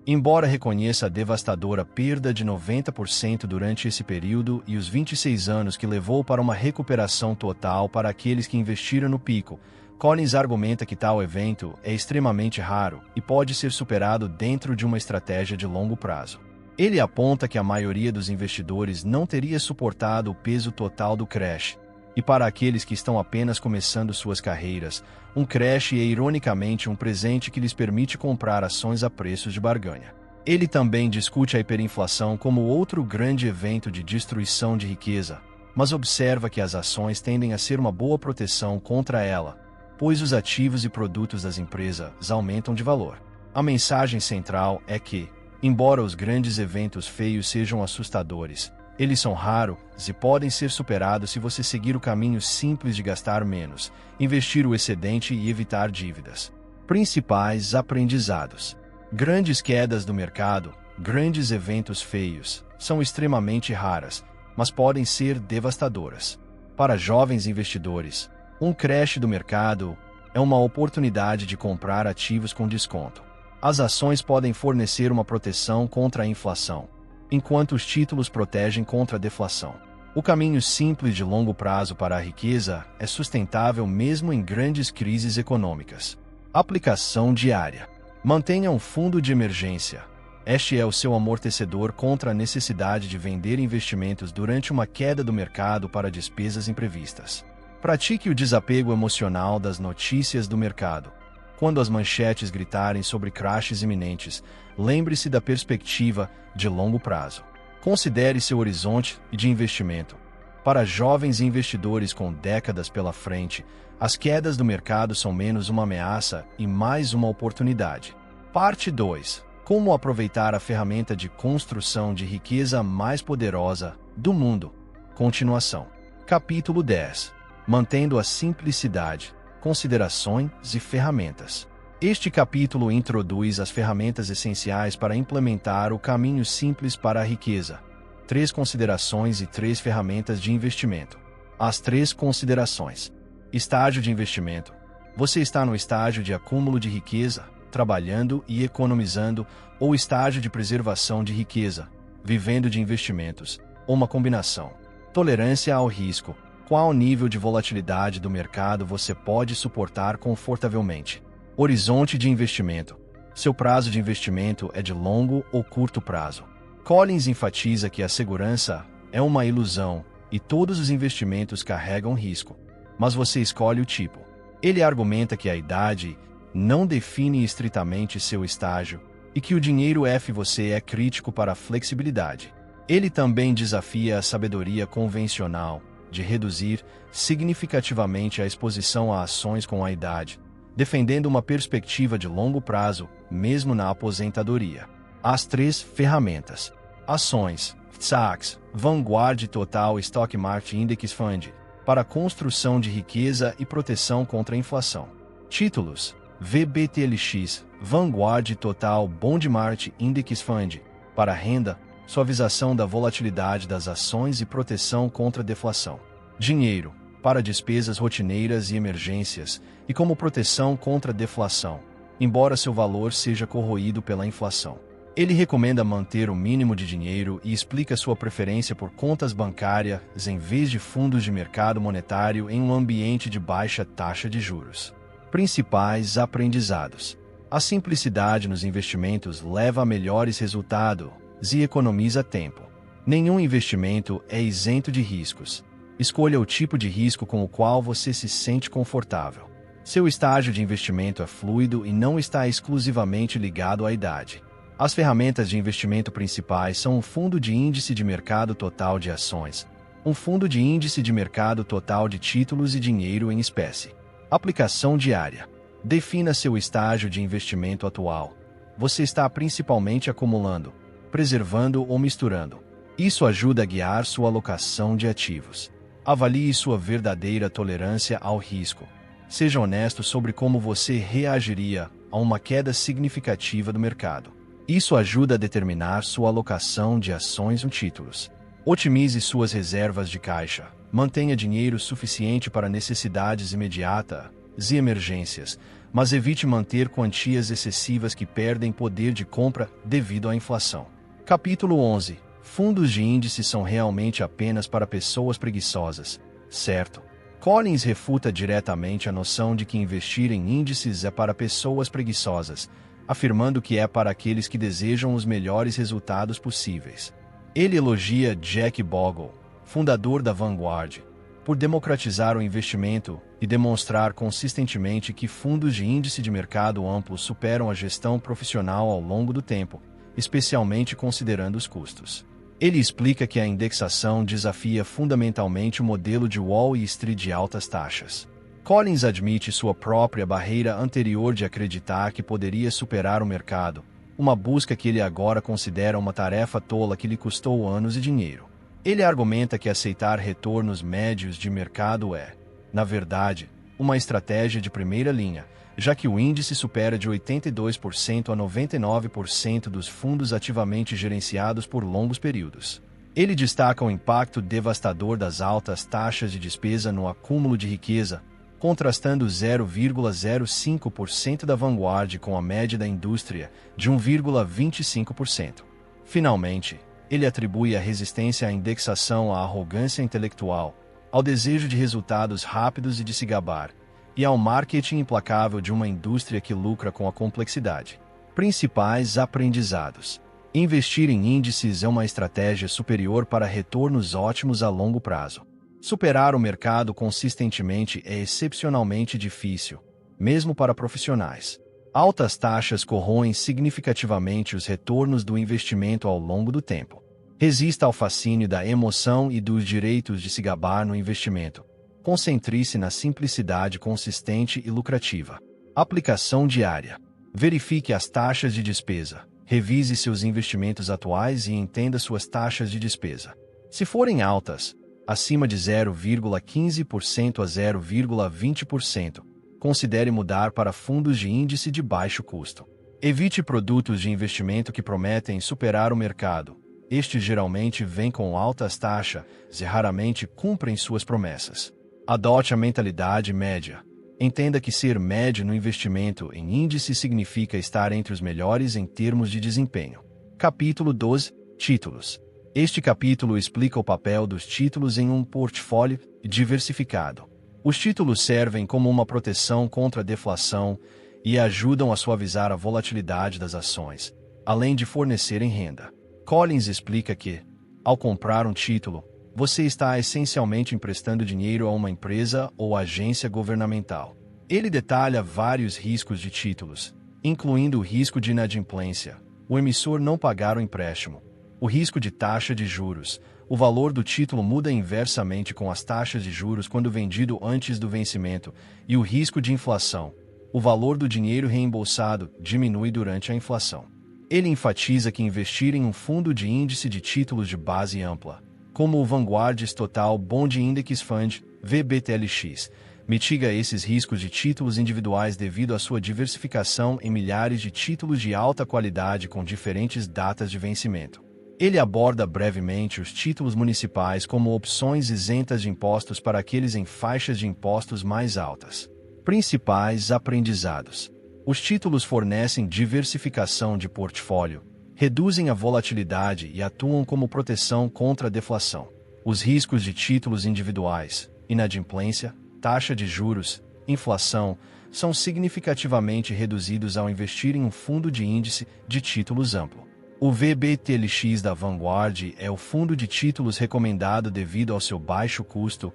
Embora reconheça a devastadora perda de 90% durante esse período e os 26 anos que levou para uma recuperação total para aqueles que investiram no pico, Collins argumenta que tal evento é extremamente raro e pode ser superado dentro de uma estratégia de longo prazo. Ele aponta que a maioria dos investidores não teria suportado o peso total do crash, e para aqueles que estão apenas começando suas carreiras, um crash é ironicamente um presente que lhes permite comprar ações a preços de barganha. Ele também discute a hiperinflação como outro grande evento de destruição de riqueza, mas observa que as ações tendem a ser uma boa proteção contra ela, pois os ativos e produtos das empresas aumentam de valor. A mensagem central é que, embora os grandes eventos feios sejam assustadores, eles são raros e podem ser superados se você seguir o caminho simples de gastar menos, investir o excedente e evitar dívidas. Principais aprendizados. Grandes quedas do mercado, grandes eventos feios, são extremamente raras, mas podem ser devastadoras. Para jovens investidores, um crash do mercado É uma oportunidade de comprar ativos com desconto. As ações podem fornecer uma proteção contra a inflação, enquanto os títulos protegem contra a deflação. O caminho simples de longo prazo para a riqueza é sustentável mesmo em grandes crises econômicas. Aplicação diária. Mantenha um fundo de emergência. Este é o seu amortecedor contra a necessidade de vender investimentos durante uma queda do mercado para despesas imprevistas. Pratique o desapego emocional das notícias do mercado. Quando as manchetes gritarem sobre crashes iminentes, lembre-se da perspectiva de longo prazo. Considere seu horizonte de investimento. Para jovens investidores com décadas pela frente, as quedas do mercado são menos uma ameaça e mais uma oportunidade. Parte 2. Como aproveitar a ferramenta de construção de riqueza mais poderosa do mundo. Continuação. Capítulo 10. Mantendo a simplicidade, considerações e ferramentas. Este capítulo introduz as ferramentas essenciais para implementar o caminho simples para a riqueza. 3 considerações e 3 ferramentas de investimento. As 3 considerações. Estágio de investimento. Você está no estágio de acúmulo de riqueza, trabalhando e economizando, ou estágio de preservação de riqueza, vivendo de investimentos, ou uma combinação. Tolerância ao risco. Qual nível de volatilidade do mercado você pode suportar confortavelmente? Horizonte de investimento. Seu prazo de investimento é de longo ou curto prazo. Collins enfatiza que a segurança é uma ilusão e todos os investimentos carregam risco, mas você escolhe o tipo. Ele argumenta que a idade não define estritamente seu estágio e que o dinheiro você é crítico para a flexibilidade. Ele também desafia a sabedoria convencional de reduzir significativamente a exposição a ações com a idade, defendendo uma perspectiva de longo prazo, mesmo na aposentadoria. As 3 ferramentas. Ações, Sachs, Vanguard Total Stock Market Index Fund, para construção de riqueza e proteção contra a inflação. Títulos, VBTLX, Vanguard Total Bond Market Index Fund, para renda, suavização da volatilidade das ações e proteção contra a deflação. Dinheiro, para despesas rotineiras e emergências, e como proteção contra a deflação, embora seu valor seja corroído pela inflação. Ele recomenda manter o mínimo de dinheiro e explica sua preferência por contas bancárias em vez de fundos de mercado monetário em um ambiente de baixa taxa de juros. Principais aprendizados. A simplicidade nos investimentos leva a melhores resultados e economiza tempo. Nenhum investimento é isento de riscos. Escolha o tipo de risco com o qual você se sente confortável. Seu estágio de investimento é fluido e não está exclusivamente ligado à idade. As ferramentas de investimento principais são um fundo de índice de mercado total de ações, um fundo de índice de mercado total de títulos e dinheiro em espécie. Aplicação diária. Defina seu estágio de investimento atual. Você está principalmente acumulando, preservando ou misturando. Isso ajuda a guiar sua alocação de ativos. Avalie sua verdadeira tolerância ao risco. Seja honesto sobre como você reagiria a uma queda significativa do mercado. Isso ajuda a determinar sua alocação de ações ou títulos. Otimize suas reservas de caixa. Mantenha dinheiro suficiente para necessidades imediatas e emergências, mas evite manter quantias excessivas que perdem poder de compra devido à inflação. Capítulo 11. Fundos de índice são realmente apenas para pessoas preguiçosas, certo? Collins refuta diretamente a noção de que investir em índices é para pessoas preguiçosas, afirmando que é para aqueles que desejam os melhores resultados possíveis. Ele elogia Jack Bogle, fundador da Vanguard, por democratizar o investimento e demonstrar consistentemente que fundos de índice de mercado amplo superam a gestão profissional ao longo do tempo, especialmente considerando os custos. Ele explica que a indexação desafia fundamentalmente o modelo de Wall Street de altas taxas. Collins admite sua própria barreira anterior de acreditar que poderia superar o mercado, uma busca que ele agora considera uma tarefa tola que lhe custou anos e dinheiro. Ele argumenta que aceitar retornos médios de mercado é, na verdade, uma estratégia de primeira linha, já que o índice supera de 82% a 99% dos fundos ativamente gerenciados por longos períodos. Ele destaca o impacto devastador das altas taxas de despesa no acúmulo de riqueza, contrastando 0,05% da Vanguard com a média da indústria de 1,25%. Finalmente, ele atribui a resistência à indexação à arrogância intelectual, ao desejo de resultados rápidos e de se gabar, e ao marketing implacável de uma indústria que lucra com a complexidade. Principais aprendizados. Investir em índices é uma estratégia superior para retornos ótimos a longo prazo. Superar o mercado consistentemente é excepcionalmente difícil, mesmo para profissionais. Altas taxas corroem significativamente os retornos do investimento ao longo do tempo. Resista ao fascínio da emoção e dos direitos de se gabar no investimento. Concentre-se na simplicidade consistente e lucrativa. Aplicação diária. Verifique as taxas de despesa. Revise seus investimentos atuais e entenda suas taxas de despesa. Se forem altas, acima de 0,15% a 0,20%, considere mudar para fundos de índice de baixo custo. Evite produtos de investimento que prometem superar o mercado. Estes geralmente vêm com altas taxas e raramente cumprem suas promessas. Adote a mentalidade média. Entenda que ser médio no investimento em índice significa estar entre os melhores em termos de desempenho. Capítulo 12. Títulos. Este capítulo explica o papel dos títulos em um portfólio diversificado. Os títulos servem como uma proteção contra a deflação e ajudam a suavizar a volatilidade das ações, além de fornecerem renda. Collins explica que, ao comprar um título, você está essencialmente emprestando dinheiro a uma empresa ou agência governamental. Ele detalha vários riscos de títulos, incluindo o risco de inadimplência, o emissor não pagar o empréstimo, o risco de taxa de juros. O valor do título muda inversamente com as taxas de juros quando vendido antes do vencimento, e o risco de inflação. O valor do dinheiro reembolsado diminui durante a inflação. Ele enfatiza que investir em um fundo de índice de títulos de base ampla, como o Vanguard Total Bond Index Fund, VBTLX, mitiga esses riscos de títulos individuais devido à sua diversificação em milhares de títulos de alta qualidade com diferentes datas de vencimento. Ele aborda brevemente os títulos municipais como opções isentas de impostos para aqueles em faixas de impostos mais altas. Principais aprendizados. Os títulos fornecem diversificação de portfólio, reduzem a volatilidade e atuam como proteção contra a deflação. Os riscos de títulos individuais, inadimplência, taxa de juros, inflação, são significativamente reduzidos ao investir em um fundo de índice de títulos amplo. O VBTLX da Vanguard é o fundo de títulos recomendado devido ao seu baixo custo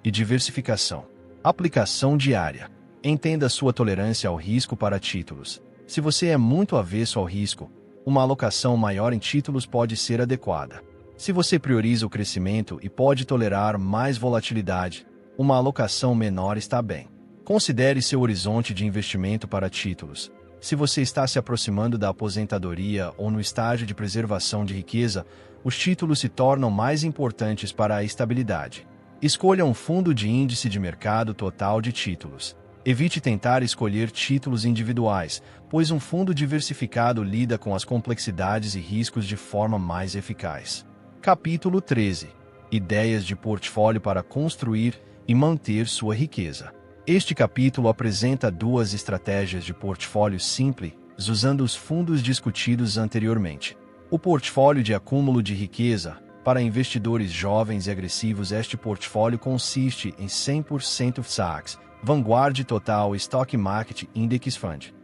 e diversificação. Aplicação diária. Entenda sua tolerância ao risco para títulos. Se você é muito avesso ao risco, uma alocação maior em títulos pode ser adequada. Se você prioriza o crescimento e pode tolerar mais volatilidade, uma alocação menor está bem. Considere seu horizonte de investimento para títulos. Se você está se aproximando da aposentadoria ou no estágio de preservação de riqueza, os títulos se tornam mais importantes para a estabilidade. Escolha um fundo de índice de mercado total de títulos. Evite tentar escolher títulos individuais, pois um fundo diversificado lida com as complexidades e riscos de forma mais eficaz. Capítulo 13. Ideias de portfólio para construir e manter sua riqueza. Este capítulo apresenta duas estratégias de portfólio simples, usando os fundos discutidos anteriormente. O portfólio de acúmulo de riqueza. Para investidores jovens e agressivos, este portfólio consiste em 100% SACs, Vanguard Total Stock Market Index Fund.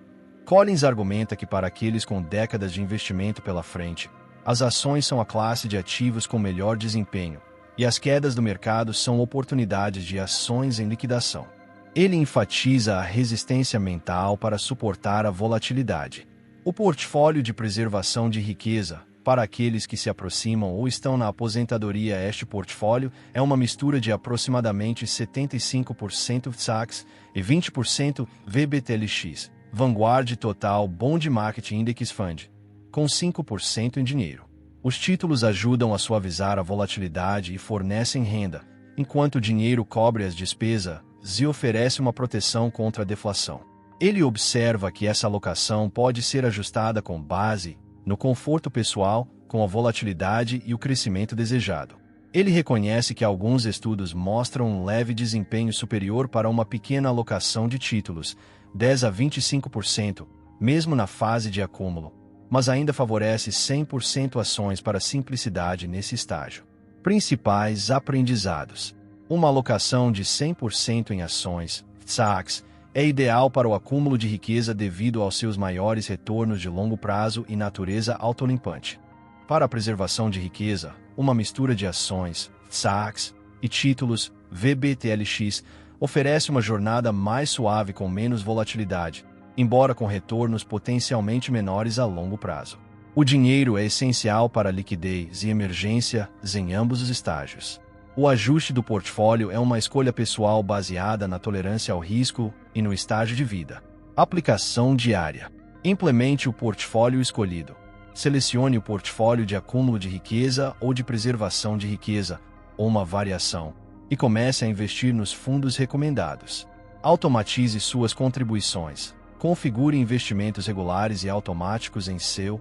Collins argumenta que para aqueles com décadas de investimento pela frente, as ações são a classe de ativos com melhor desempenho, e as quedas do mercado são oportunidades de ações em liquidação. Ele enfatiza a resistência mental para suportar a volatilidade. O portfólio de preservação de riqueza. Para aqueles que se aproximam ou estão na aposentadoria, este portfólio é uma mistura de aproximadamente 75% SACs e 20% VBTLX, Vanguard Total Bond Market Index Fund, com 5% em dinheiro. Os títulos ajudam a suavizar a volatilidade e fornecem renda, enquanto o dinheiro cobre as despesas e oferece uma proteção contra a deflação. Ele observa que essa alocação pode ser ajustada com base no conforto pessoal, com a volatilidade e o crescimento desejado. Ele reconhece que alguns estudos mostram um leve desempenho superior para uma pequena alocação de títulos, 10 a 25%, mesmo na fase de acúmulo, mas ainda favorece 100% ações para simplicidade nesse estágio. Principais aprendizados. Uma alocação de 100% em ações, SACs, é ideal para o acúmulo de riqueza devido aos seus maiores retornos de longo prazo e natureza autolimpante. Para a preservação de riqueza, uma mistura de ações, SACs e títulos, VBTLX, oferece uma jornada mais suave com menos volatilidade, embora com retornos potencialmente menores a longo prazo. O dinheiro é essencial para liquidez e emergência em ambos os estágios. O ajuste do portfólio é uma escolha pessoal baseada na tolerância ao risco e no estágio de vida. Aplicação diária. Implemente o portfólio escolhido. Selecione o portfólio de acúmulo de riqueza ou de preservação de riqueza, ou uma variação, e comece a investir nos fundos recomendados. Automatize suas contribuições. Configure investimentos regulares e automáticos em seu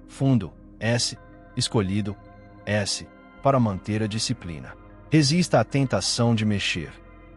fundo escolhido para manter a disciplina. Resista à tentação de mexer.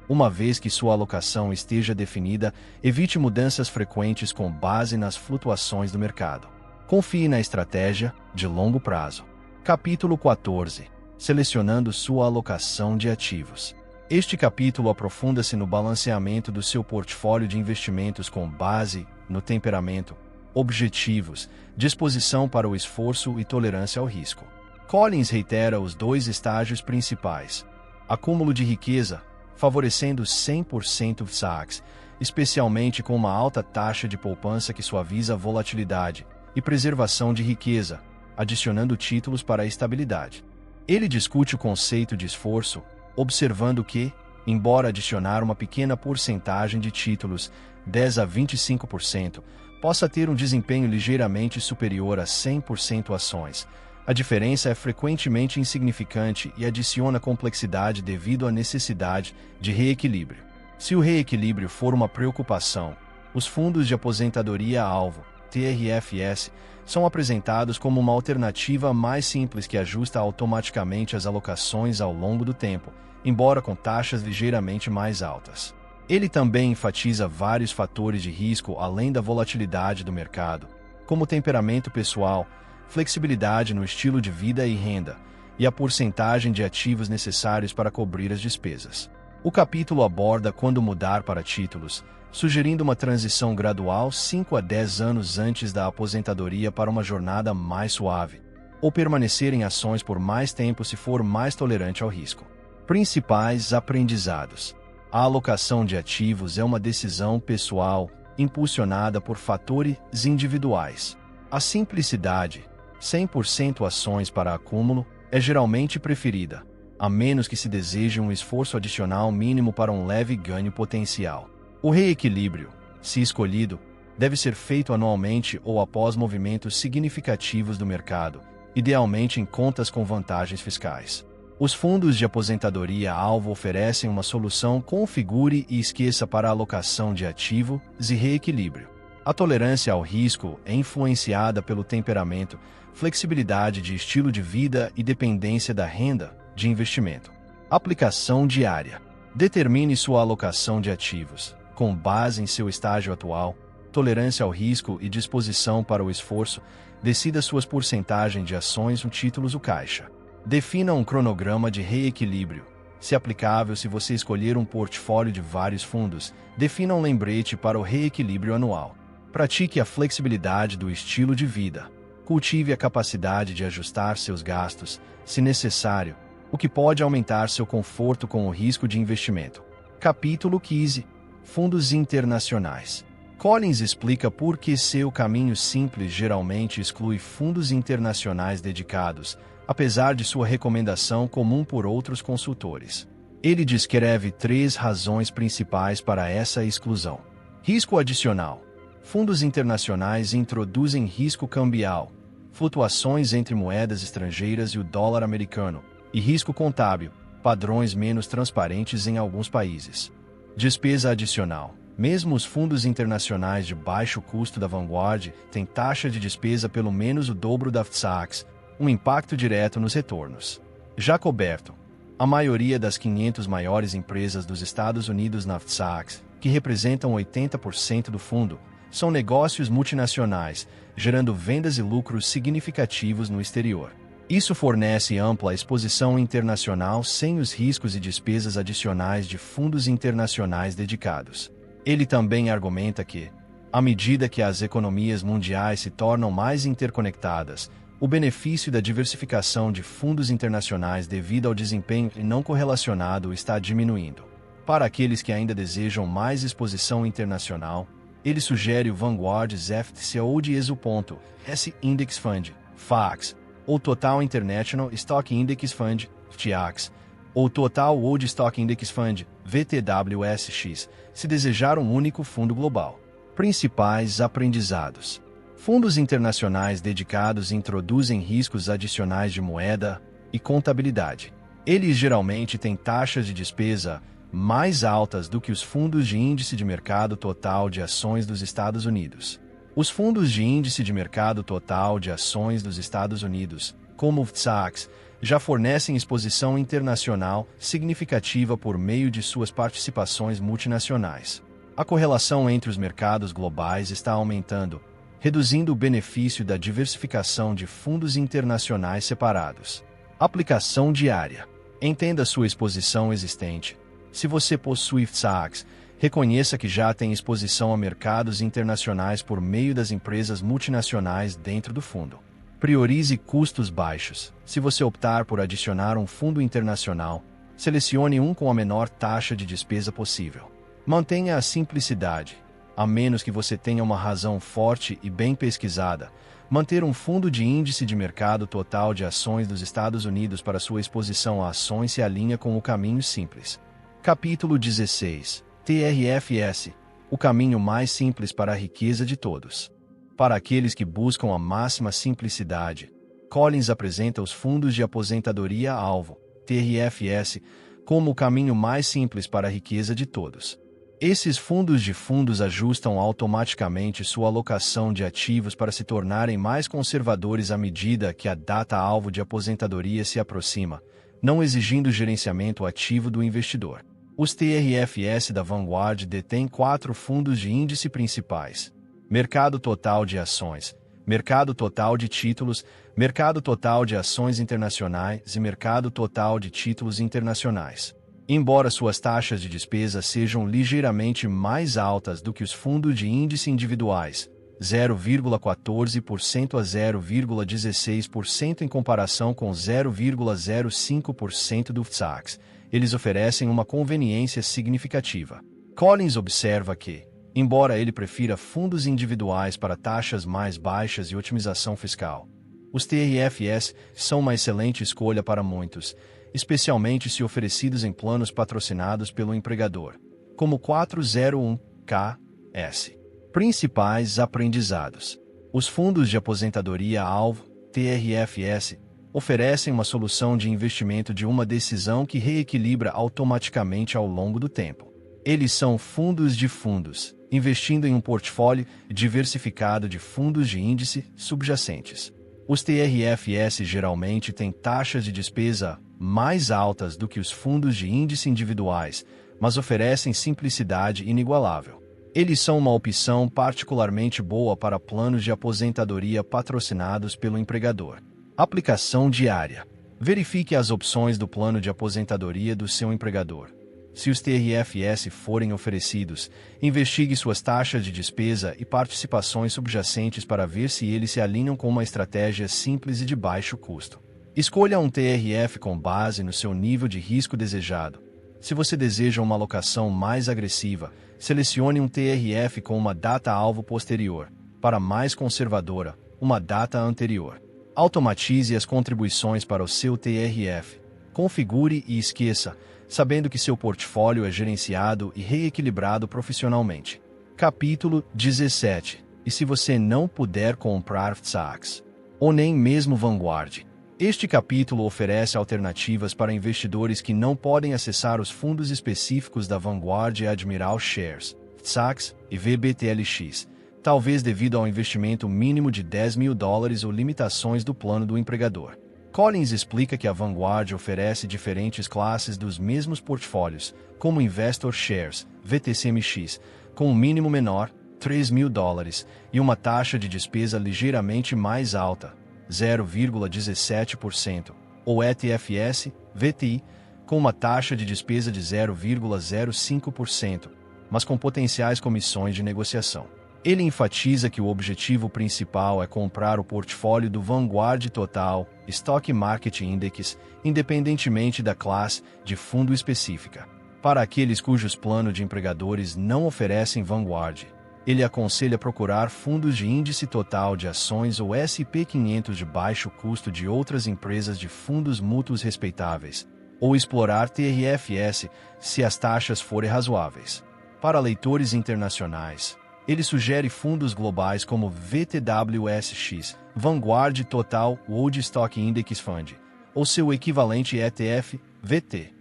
Uma vez que sua alocação esteja definida, evite mudanças frequentes com base nas flutuações do mercado. Confie na estratégia de longo prazo. Capítulo 14. Selecionando sua alocação de ativos. Este capítulo aprofunda-se no balanceamento do seu portfólio de investimentos com base no temperamento, objetivos, disposição para o esforço e tolerância ao risco. Collins reitera os dois estágios principais: acúmulo de riqueza, favorecendo 100% SACs, especialmente com uma alta taxa de poupança que suaviza a volatilidade, e preservação de riqueza, adicionando títulos para a estabilidade. Ele discute o conceito de esforço, observando que, embora adicionar uma pequena porcentagem de títulos, 10 a 25%, possa ter um desempenho ligeiramente superior a 100% ações, a diferença é frequentemente insignificante e adiciona complexidade devido à necessidade de reequilíbrio. Se o reequilíbrio for uma preocupação, os fundos de aposentadoria-alvo, TRFS, são apresentados como uma alternativa mais simples que ajusta automaticamente as alocações ao longo do tempo, embora com taxas ligeiramente mais altas. Ele também enfatiza vários fatores de risco além da volatilidade do mercado, como temperamento pessoal, flexibilidade no estilo de vida e renda, e a porcentagem de ativos necessários para cobrir as despesas. O capítulo aborda quando mudar para títulos, sugerindo uma transição gradual 5 a 10 anos antes da aposentadoria para uma jornada mais suave, ou permanecer em ações por mais tempo se for mais tolerante ao risco. Principais aprendizados. A alocação de ativos é uma decisão pessoal, impulsionada por fatores individuais. A simplicidade, 100% ações para acúmulo, é geralmente preferida, a menos que se deseje um esforço adicional mínimo para um leve ganho potencial. O reequilíbrio, se escolhido, deve ser feito anualmente ou após movimentos significativos do mercado, idealmente em contas com vantagens fiscais. Os fundos de aposentadoria-alvo oferecem uma solução configure e esqueça para a alocação de ativos e reequilíbrio. A tolerância ao risco é influenciada pelo temperamento, flexibilidade de estilo de vida e dependência da renda de investimento. Aplicação diária. Determine sua alocação de ativos, com base em seu estágio atual, tolerância ao risco e disposição para o esforço, decida suas porcentagens de ações no títulos ou caixa. Defina um cronograma de reequilíbrio. Se aplicável, se você escolher um portfólio de vários fundos, defina um lembrete para o reequilíbrio anual. Pratique a flexibilidade do estilo de vida. Cultive a capacidade de ajustar seus gastos, se necessário, o que pode aumentar seu conforto com o risco de investimento. Capítulo 15. Fundos internacionais. Collins explica por que seu caminho simples geralmente exclui fundos internacionais dedicados, apesar de sua recomendação comum por outros consultores. Ele descreve 3 razões principais para essa exclusão. Risco adicional. Fundos internacionais introduzem risco cambial, flutuações entre moedas estrangeiras e o dólar americano, e risco contábil, padrões menos transparentes em alguns países. Despesa adicional. Mesmo os fundos internacionais de baixo custo da Vanguard têm taxa de despesa pelo menos o dobro da FTSE, um impacto direto nos retornos. Já coberto. A maioria das 500 maiores empresas dos Estados Unidos na FTSE, que representam 80% do fundo, são negócios multinacionais, gerando vendas e lucros significativos no exterior. Isso fornece ampla exposição internacional sem os riscos e despesas adicionais de fundos internacionais dedicados. Ele também argumenta que, à medida que as economias mundiais se tornam mais interconectadas, o benefício da diversificação de fundos internacionais devido ao desempenho não correlacionado está diminuindo. Para aqueles que ainda desejam mais exposição internacional, ele sugere o Vanguard FTSE Old ESU.S Index Fund, FAX, ou Total International Stock Index Fund, TIAX, ou Total World Stock Index Fund, VTWSX, se desejar um único fundo global. Principais aprendizados. Fundos internacionais dedicados introduzem riscos adicionais de moeda e contabilidade. Eles geralmente têm taxas de despesa mais altas do que os fundos de índice de mercado total de ações dos Estados Unidos. Os fundos de índice de mercado total de ações dos Estados Unidos, como o FTSE, já fornecem exposição internacional significativa por meio de suas participações multinacionais. A correlação entre os mercados globais está aumentando, reduzindo o benefício da diversificação de fundos internacionais separados. Aplicação diária. Entenda sua exposição existente. Se você possui FTSE, reconheça que já tem exposição a mercados internacionais por meio das empresas multinacionais dentro do fundo. Priorize custos baixos. Se você optar por adicionar um fundo internacional, selecione um com a menor taxa de despesa possível. Mantenha a simplicidade. A menos que você tenha uma razão forte e bem pesquisada, manter um fundo de índice de mercado total de ações dos Estados Unidos para sua exposição a ações se alinha com o caminho simples. Capítulo 16. TRFS. O caminho mais simples para a riqueza de todos. Para aqueles que buscam a máxima simplicidade, Collins apresenta os fundos de aposentadoria-alvo, TRFS, como o caminho mais simples para a riqueza de todos. Esses fundos de fundos ajustam automaticamente sua alocação de ativos para se tornarem mais conservadores à medida que a data-alvo de aposentadoria se aproxima, não exigindo gerenciamento ativo do investidor. Os TRFS da Vanguard detêm 4 fundos de índice principais: Mercado Total de Ações, Mercado Total de Títulos, Mercado Total de Ações Internacionais e Mercado Total de Títulos Internacionais. Embora suas taxas de despesa sejam ligeiramente mais altas do que os fundos de índice individuais, 0,14% a 0,16% em comparação com 0,05% do FTSE, eles oferecem uma conveniência significativa. Collins observa que, embora ele prefira fundos individuais para taxas mais baixas e otimização fiscal, os TRFS são uma excelente escolha para muitos, especialmente se oferecidos em planos patrocinados pelo empregador, como 401(k)(s). Principais aprendizados. Os fundos de aposentadoria-alvo, TRFS, oferecem uma solução de investimento de uma decisão que reequilibra automaticamente ao longo do tempo. Eles são fundos de fundos, investindo em um portfólio diversificado de fundos de índice subjacentes. Os TRFS geralmente têm taxas de despesa mais altas do que os fundos de índice individuais, mas oferecem simplicidade inigualável. Eles são uma opção particularmente boa para planos de aposentadoria patrocinados pelo empregador. Aplicação diária. Verifique as opções do plano de aposentadoria do seu empregador. Se os TRFS forem oferecidos, investigue suas taxas de despesa e participações subjacentes para ver se eles se alinham com uma estratégia simples e de baixo custo. Escolha um TRF com base no seu nível de risco desejado. Se você deseja uma alocação mais agressiva, selecione um TRF com uma data-alvo posterior. Para mais conservadora, uma data anterior. Automatize as contribuições para o seu TRF. Configure e esqueça, sabendo que seu portfólio é gerenciado e reequilibrado profissionalmente. Capítulo 17. E se você não puder comprar FTSE, ou nem mesmo Vanguard? Este capítulo oferece alternativas para investidores que não podem acessar os fundos específicos da Vanguard e Admiral Shares, FTSE e VBTLX, talvez devido ao investimento mínimo de $10.000 ou limitações do plano do empregador. Collins explica que a Vanguard oferece diferentes classes dos mesmos portfólios, como Investor Shares, VTCMX, com um mínimo menor, $3.000, e uma taxa de despesa ligeiramente mais alta, 0,17%, ou ETFS, VTI, com uma taxa de despesa de 0,05%, mas com potenciais comissões de negociação. Ele enfatiza que o objetivo principal é comprar o portfólio do Vanguard Total Stock Market Index, independentemente da classe de fundo específica. Para aqueles cujos planos de empregadores não oferecem Vanguard, ele aconselha procurar fundos de índice total de ações ou SP500 de baixo custo de outras empresas de fundos mútuos respeitáveis, ou explorar TRFS se as taxas forem razoáveis. Para leitores internacionais, ele sugere fundos globais como VTWSX, Vanguard Total World Stock Index Fund, ou seu equivalente ETF, VT,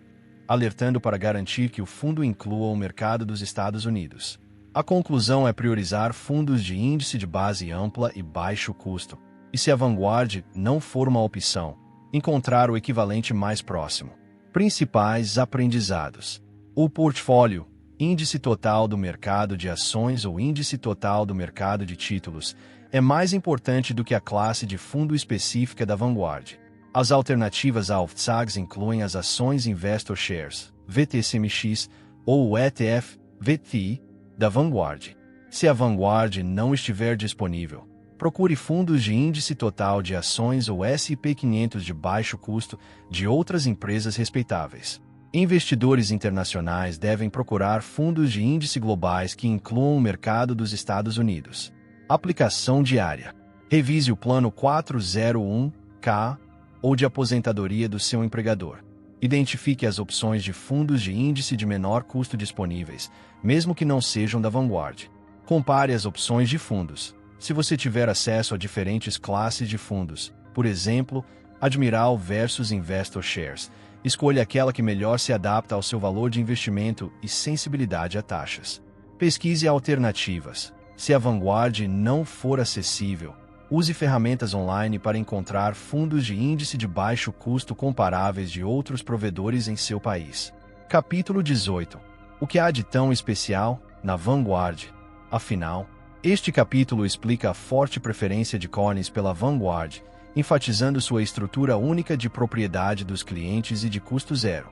alertando para garantir que o fundo inclua o mercado dos Estados Unidos. A conclusão é priorizar fundos de índice de base ampla e baixo custo, e se a Vanguard não for uma opção, encontrar o equivalente mais próximo. Principais aprendizados: o portfólio, índice total do mercado de ações ou índice total do mercado de títulos, é mais importante do que a classe de fundo específica da Vanguard. As alternativas a FTSAGs incluem as ações Investor Shares, VTCMX, ou o ETF, VTI, da Vanguard. Se a Vanguard não estiver disponível, procure fundos de índice total de ações ou SP500 de baixo custo de outras empresas respeitáveis. Investidores internacionais devem procurar fundos de índice globais que incluam o mercado dos Estados Unidos. Aplicação diária. Revise o plano 401(k) ou de aposentadoria do seu empregador. Identifique as opções de fundos de índice de menor custo disponíveis, mesmo que não sejam da Vanguard. Compare as opções de fundos. Se você tiver acesso a diferentes classes de fundos, por exemplo, Admiral versus Investor Shares, escolha aquela que melhor se adapta ao seu valor de investimento e sensibilidade a taxas. Pesquise alternativas. Se a Vanguard não for acessível, use ferramentas online para encontrar fundos de índice de baixo custo comparáveis de outros provedores em seu país. Capítulo 18. O que há de tão especial na Vanguard? Afinal, este capítulo explica a forte preferência de Collins pela Vanguard, enfatizando sua estrutura única de propriedade dos clientes e de custo zero.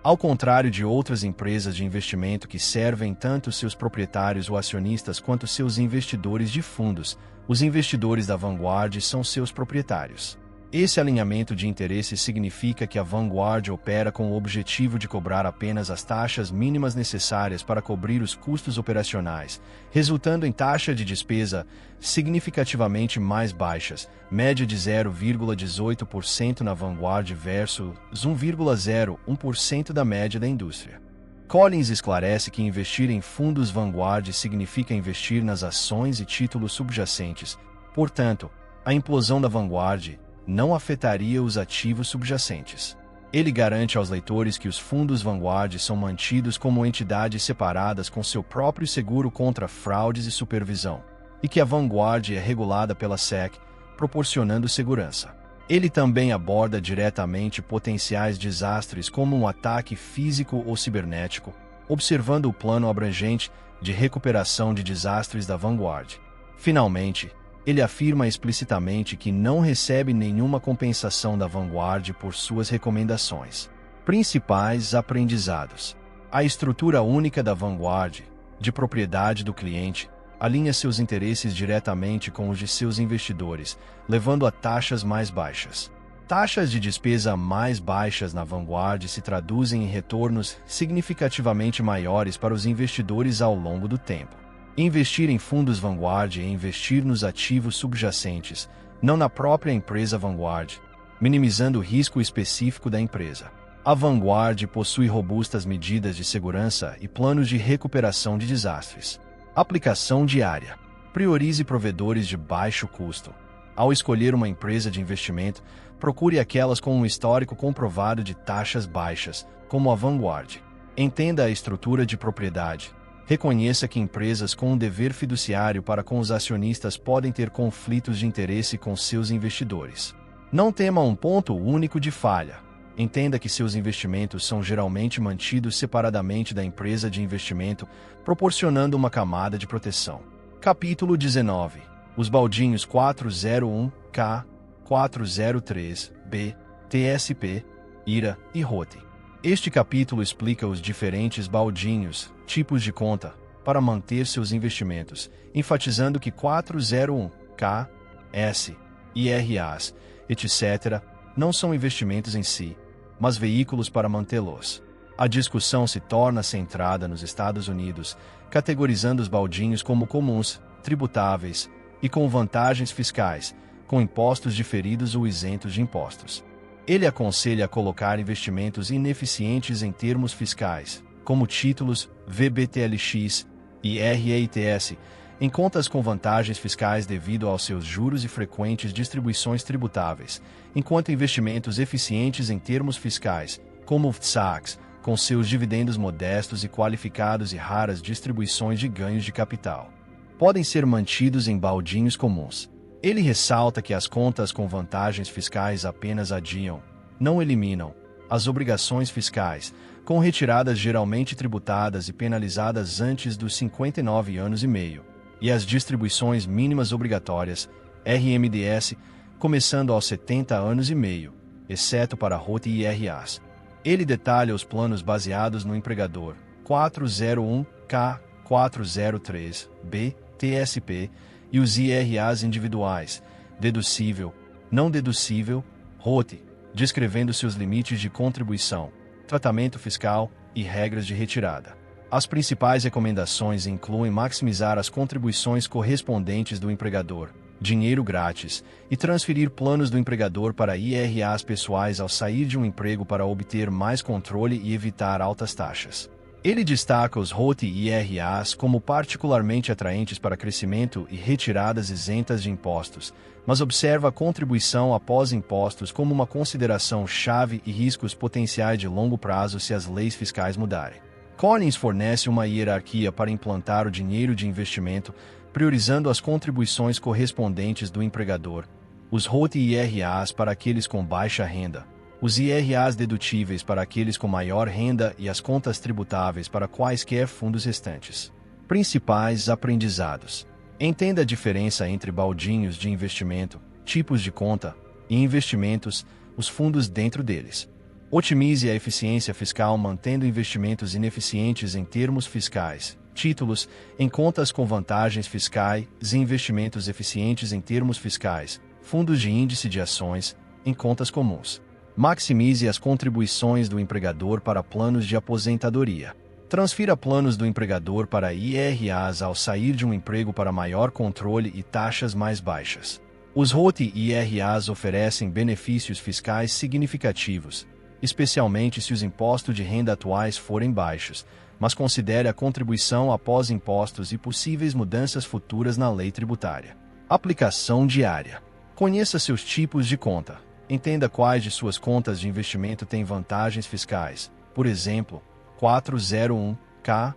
Ao contrário de outras empresas de investimento que servem tanto seus proprietários ou acionistas quanto seus investidores de fundos, os investidores da Vanguard são seus proprietários. Esse alinhamento de interesses significa que a Vanguard opera com o objetivo de cobrar apenas as taxas mínimas necessárias para cobrir os custos operacionais, resultando em taxa de despesa significativamente mais baixas, média de 0,18% na Vanguard versus 1,01% da média da indústria. Collins esclarece que investir em fundos Vanguard significa investir nas ações e títulos subjacentes. Portanto, a implosão da Vanguard não afetaria os ativos subjacentes. Ele garante aos leitores que os fundos Vanguard são mantidos como entidades separadas com seu próprio seguro contra fraudes e supervisão, e que a Vanguard é regulada pela SEC, proporcionando segurança. Ele também aborda diretamente potenciais desastres como um ataque físico ou cibernético, observando o plano abrangente de recuperação de desastres da Vanguard. Finalmente, ele afirma explicitamente que não recebe nenhuma compensação da Vanguard por suas recomendações. Principais aprendizados. A estrutura única da Vanguard, de propriedade do cliente, alinha seus interesses diretamente com os de seus investidores, levando a taxas mais baixas. Taxas de despesa mais baixas na Vanguard se traduzem em retornos significativamente maiores para os investidores ao longo do tempo. Investir em fundos Vanguard é investir nos ativos subjacentes, não na própria empresa Vanguard, minimizando o risco específico da empresa. A Vanguard possui robustas medidas de segurança e planos de recuperação de desastres. Aplicação diária. Priorize provedores de baixo custo. Ao escolher uma empresa de investimento, procure aquelas com um histórico comprovado de taxas baixas, como a Vanguard. Entenda a estrutura de propriedade. Reconheça que empresas com um dever fiduciário para com os acionistas podem ter conflitos de interesse com seus investidores. Não tema um ponto único de falha. Entenda que seus investimentos são geralmente mantidos separadamente da empresa de investimento, proporcionando uma camada de proteção. Capítulo 19. Os baldinhos 401K, 403B, TSP, IRA e ROTE. Este capítulo explica os diferentes baldinhos, tipos de conta, para manter seus investimentos, enfatizando que 401K, S, IRAs, etc., não são investimentos em si, mas veículos para mantê-los. A discussão se torna centrada nos Estados Unidos, categorizando os baldinhos como comuns, tributáveis e com vantagens fiscais, com impostos diferidos ou isentos de impostos. Ele aconselha a colocar investimentos ineficientes em termos fiscais, como títulos, VBTLX e REITs, em contas com vantagens fiscais devido aos seus juros e frequentes distribuições tributáveis, enquanto investimentos eficientes em termos fiscais, como FTSACs, com seus dividendos modestos e qualificados e raras distribuições de ganhos de capital, podem ser mantidos em baldinhos comuns. Ele ressalta que as contas com vantagens fiscais apenas adiam, não eliminam, as obrigações fiscais, com retiradas geralmente tributadas e penalizadas antes dos 59 anos e meio, e as distribuições mínimas obrigatórias, RMDS, começando aos 70 anos e meio, exceto para ROTE e IRAs. Ele detalha os planos baseados no empregador, 401K, 403B, TSP, e os IRAs individuais, deducível, não deducível, ROTE, descrevendo seus limites de contribuição, tratamento fiscal e regras de retirada. As principais recomendações incluem maximizar as contribuições correspondentes do empregador, dinheiro grátis, e transferir planos do empregador para IRAs pessoais ao sair de um emprego para obter mais controle e evitar altas taxas. Ele destaca os ROTE e IRAs como particularmente atraentes para crescimento e retiradas isentas de impostos, mas observa a contribuição após impostos como uma consideração chave e riscos potenciais de longo prazo se as leis fiscais mudarem. Collins fornece uma hierarquia para implantar o dinheiro de investimento, priorizando as contribuições correspondentes do empregador, os ROTE e IRAs para aqueles com baixa renda, os IRAs dedutíveis para aqueles com maior renda e as contas tributáveis para quaisquer fundos restantes. Principais aprendizados. Entenda a diferença entre baldinhos de investimento, tipos de conta e investimentos, os fundos dentro deles. Otimize a eficiência fiscal mantendo investimentos ineficientes em termos fiscais, títulos, em contas com vantagens fiscais e investimentos eficientes em termos fiscais, fundos de índice de ações, em contas comuns. Maximize as contribuições do empregador para planos de aposentadoria. Transfira planos do empregador para IRAs ao sair de um emprego para maior controle e taxas mais baixas. Os ROTE e IRAs oferecem benefícios fiscais significativos, especialmente se os impostos de renda atuais forem baixos, mas considere a contribuição após impostos e possíveis mudanças futuras na lei tributária. Aplicação diária. Conheça seus tipos de conta. Entenda quais de suas contas de investimento têm vantagens fiscais, por exemplo, 401K,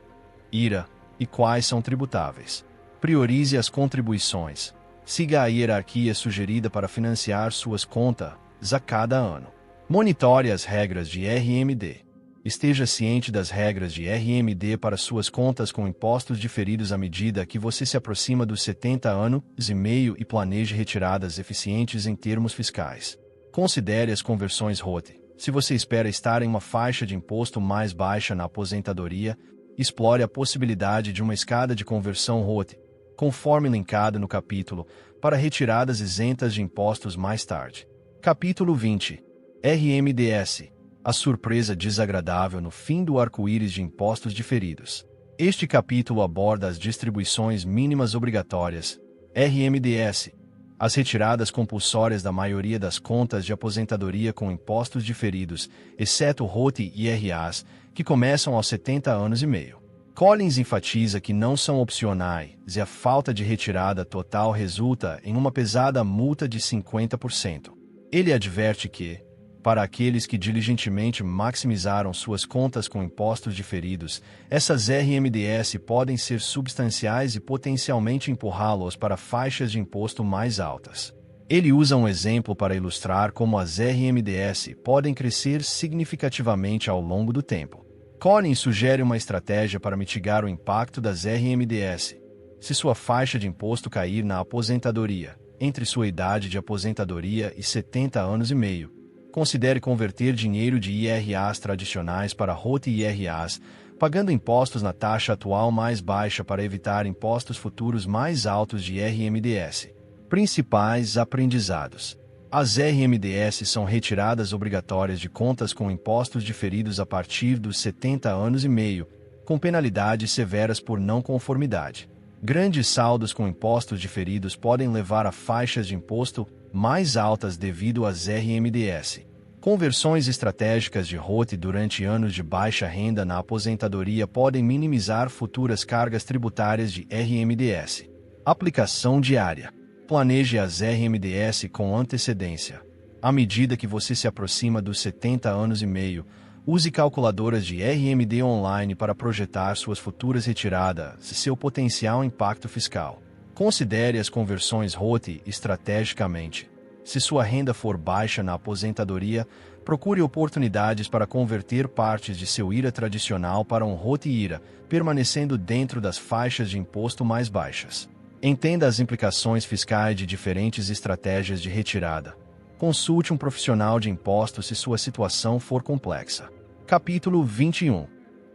IRA, e quais são tributáveis. Priorize as contribuições. Siga a hierarquia sugerida para financiar suas contas a cada ano. Monitore as regras de RMD. Esteja ciente das regras de RMD para suas contas com impostos diferidos à medida que você se aproxima dos 70 anos e meio e planeje retiradas eficientes em termos fiscais. Considere as conversões ROTE. Se você espera estar em uma faixa de imposto mais baixa na aposentadoria, explore a possibilidade de uma escada de conversão ROTE, conforme linkado no capítulo, para retiradas isentas de impostos mais tarde. Capítulo 20. RMDS. A surpresa desagradável no fim do arco-íris de impostos diferidos. Este capítulo aborda as distribuições mínimas obrigatórias, RMDS, as retiradas compulsórias da maioria das contas de aposentadoria com impostos diferidos, exceto ROTE e IRAs, que começam aos 70 anos e meio. Collins enfatiza que não são opcionais e a falta de retirada total resulta em uma pesada multa de 50%. Ele adverte que, para aqueles que diligentemente maximizaram suas contas com impostos diferidos, essas RMDS podem ser substanciais e potencialmente empurrá-los para faixas de imposto mais altas. Ele usa um exemplo para ilustrar como as RMDs podem crescer significativamente ao longo do tempo. Collins sugere uma estratégia para mitigar o impacto das RMDs. Se sua faixa de imposto cair na aposentadoria, entre sua idade de aposentadoria e 70 anos e meio, considere converter dinheiro de IRAs tradicionais para ROT IRAs, pagando impostos na taxa atual mais baixa para evitar impostos futuros mais altos de RMDs. Principais aprendizados. As RMDs são retiradas obrigatórias de contas com impostos diferidos a partir dos 70 anos e meio, com penalidades severas por não conformidade. Grandes saldos com impostos diferidos podem levar a faixas de imposto mais altas devido às RMDs. Conversões estratégicas de ROT durante anos de baixa renda na aposentadoria podem minimizar futuras cargas tributárias de RMDs. Aplicação diária. Planeje as RMDs com antecedência. À medida que você se aproxima dos 70 anos e meio, use calculadoras de RMD online para projetar suas futuras retiradas e seu potencial impacto fiscal. Considere as conversões ROT estrategicamente. Se sua renda for baixa na aposentadoria, procure oportunidades para converter partes de seu IRA tradicional para um ROT IRA, permanecendo dentro das faixas de imposto mais baixas. Entenda as implicações fiscais de diferentes estratégias de retirada. Consulte um profissional de impostos se sua situação for complexa. Capítulo 21.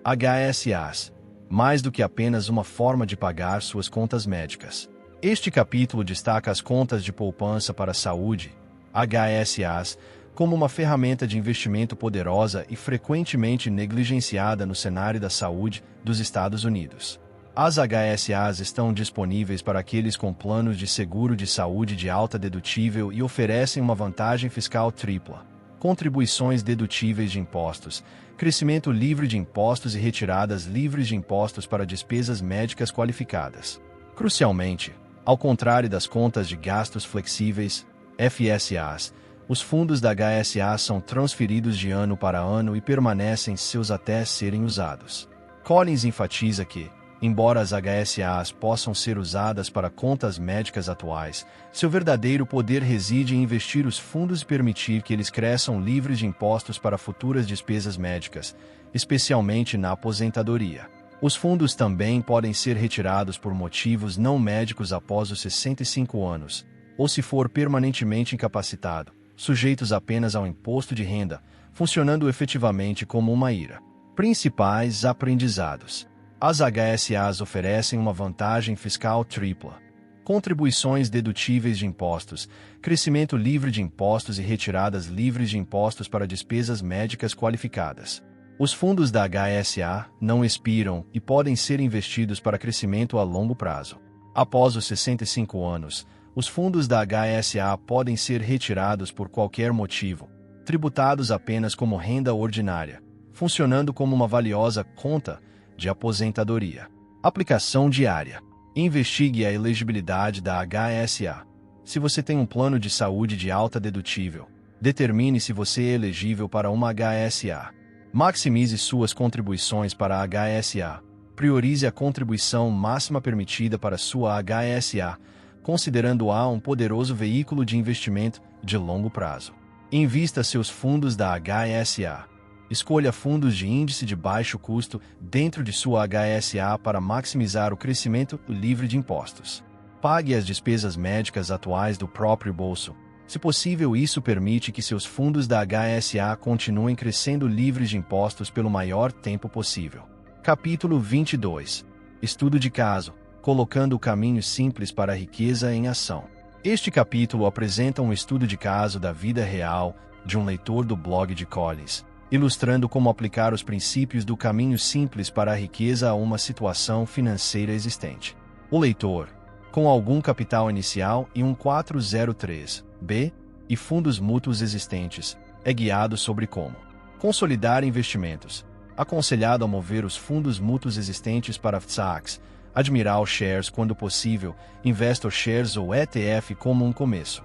HSAs. Mais do que apenas uma forma de pagar suas contas médicas. Este capítulo destaca as contas de poupança para a saúde, HSAs, como uma ferramenta de investimento poderosa e frequentemente negligenciada no cenário da saúde dos Estados Unidos. As HSAs estão disponíveis para aqueles com planos de seguro de saúde de alta dedutível e oferecem uma vantagem fiscal tripla: contribuições dedutíveis de impostos, crescimento livre de impostos e retiradas livres de impostos para despesas médicas qualificadas. Crucialmente, ao contrário das contas de gastos flexíveis, FSAs, os fundos da HSA são transferidos de ano para ano e permanecem seus até serem usados. Collins enfatiza que, embora as HSAs possam ser usadas para contas médicas atuais, seu verdadeiro poder reside em investir os fundos e permitir que eles cresçam livres de impostos para futuras despesas médicas, especialmente na aposentadoria. Os fundos também podem ser retirados por motivos não médicos após os 65 anos, ou se for permanentemente incapacitado, sujeitos apenas ao imposto de renda, funcionando efetivamente como uma IRA. Principais aprendizados. As HSAs oferecem uma vantagem fiscal tripla: contribuições dedutíveis de impostos, crescimento livre de impostos e retiradas livres de impostos para despesas médicas qualificadas. Os fundos da HSA não expiram e podem ser investidos para crescimento a longo prazo. Após os 65 anos, os fundos da HSA podem ser retirados por qualquer motivo, tributados apenas como renda ordinária, funcionando como uma valiosa conta de aposentadoria. Aplicação diária. Investigue a elegibilidade da HSA. Se você tem um plano de saúde de alta dedutível, determine se você é elegível para uma HSA. Maximize suas contribuições para a HSA. Priorize a contribuição máxima permitida para sua HSA, considerando-a um poderoso veículo de investimento de longo prazo. Invista seus fundos da HSA. Escolha fundos de índice de baixo custo dentro de sua HSA para maximizar o crescimento livre de impostos. Pague as despesas médicas atuais do próprio bolso. Se possível, isso permite que seus fundos da HSA continuem crescendo livres de impostos pelo maior tempo possível. Capítulo 22. Estudo de caso, colocando o caminho simples para a riqueza em ação. Este capítulo apresenta um estudo de caso da vida real de um leitor do blog de Collins, ilustrando como aplicar os princípios do caminho simples para a riqueza a uma situação financeira existente. O leitor, com algum capital inicial e um 403(b) e fundos mútuos existentes, é guiado sobre como consolidar investimentos, aconselhado a mover os fundos mútuos existentes para FSACs, Admiral Shares quando possível, Investor Shares ou ETF como um começo.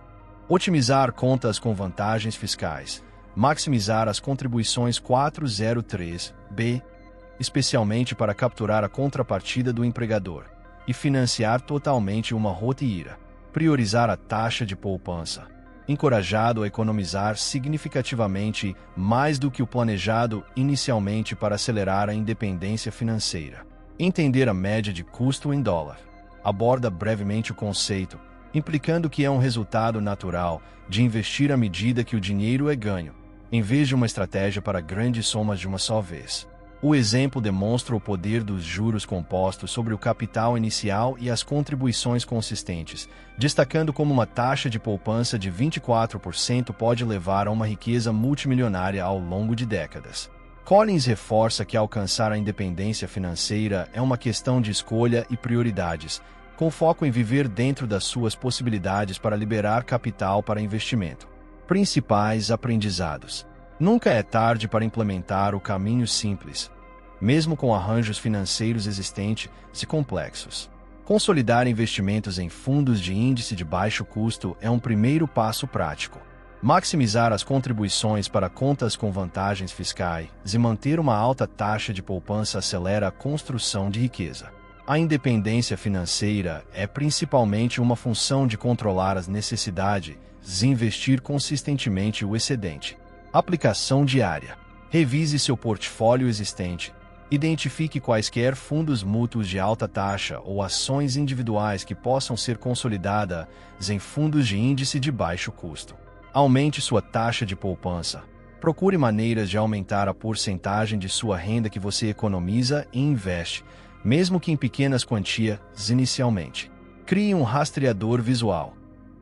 Otimizar contas com vantagens fiscais, maximizar as contribuições 403(b), especialmente para capturar a contrapartida do empregador, e financiar totalmente uma ROT IRA. Priorizar a taxa de poupança. Encorajado a economizar significativamente mais do que o planejado inicialmente para acelerar a independência financeira. Entender a média de custo em dólar. Aborda brevemente o conceito, implicando que é um resultado natural de investir à medida que o dinheiro é ganho, em vez de uma estratégia para grandes somas de uma só vez. O exemplo demonstra o poder dos juros compostos sobre o capital inicial e as contribuições consistentes, destacando como uma taxa de poupança de 24% pode levar a uma riqueza multimilionária ao longo de décadas. Collins reforça que alcançar a independência financeira é uma questão de escolha e prioridades, com foco em viver dentro das suas possibilidades para liberar capital para investimento. Principais aprendizados. Nunca é tarde para implementar o caminho simples, mesmo com arranjos financeiros existentes e complexos. Consolidar investimentos em fundos de índice de baixo custo é um primeiro passo prático. Maximizar as contribuições para contas com vantagens fiscais e manter uma alta taxa de poupança acelera a construção de riqueza. A independência financeira é principalmente uma função de controlar as necessidades e investir consistentemente o excedente. Aplicação diária. Revise seu portfólio existente. Identifique quaisquer fundos mútuos de alta taxa ou ações individuais que possam ser consolidadas em fundos de índice de baixo custo. Aumente sua taxa de poupança. Procure maneiras de aumentar a porcentagem de sua renda que você economiza e investe, mesmo que em pequenas quantias inicialmente. Crie um rastreador visual.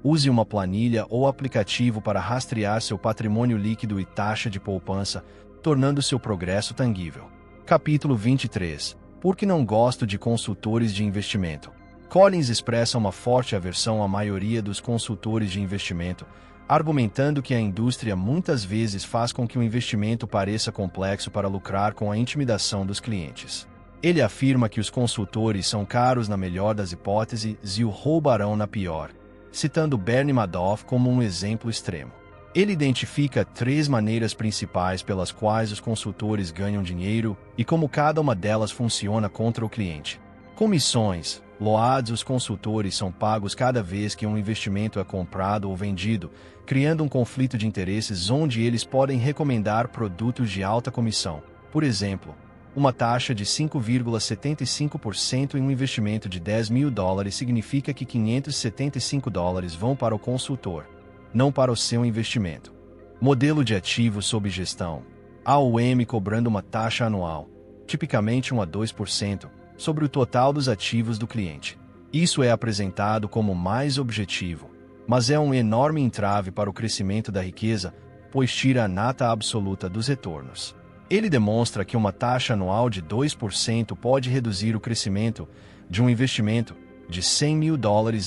Use uma planilha ou aplicativo para rastrear seu patrimônio líquido e taxa de poupança, tornando seu progresso tangível. Capítulo 23. Por que não gosto de consultores de investimento? Collins expressa uma forte aversão à maioria dos consultores de investimento, argumentando que a indústria muitas vezes faz com que o investimento pareça complexo para lucrar com a intimidação dos clientes. Ele afirma que os consultores são caros na melhor das hipóteses e o roubarão na pior, citando Bernie Madoff como um exemplo extremo. Ele identifica 3 maneiras principais pelas quais os consultores ganham dinheiro e como cada uma delas funciona contra o cliente. Comissões. Loads, os consultores são pagos cada vez que um investimento é comprado ou vendido, criando um conflito de interesses onde eles podem recomendar produtos de alta comissão. Por exemplo, uma taxa de 5,75% em um investimento de $10 mil significa que $575 vão para o consultor, não para o seu investimento. Modelo de ativos sob gestão. AUM cobrando uma taxa anual, tipicamente 1 a 2%, sobre o total dos ativos do cliente. Isso é apresentado como mais objetivo, mas é um enorme entrave para o crescimento da riqueza, pois tira a nata absoluta dos retornos. Ele demonstra que uma taxa anual de 2% pode reduzir o crescimento de um investimento de $100 mil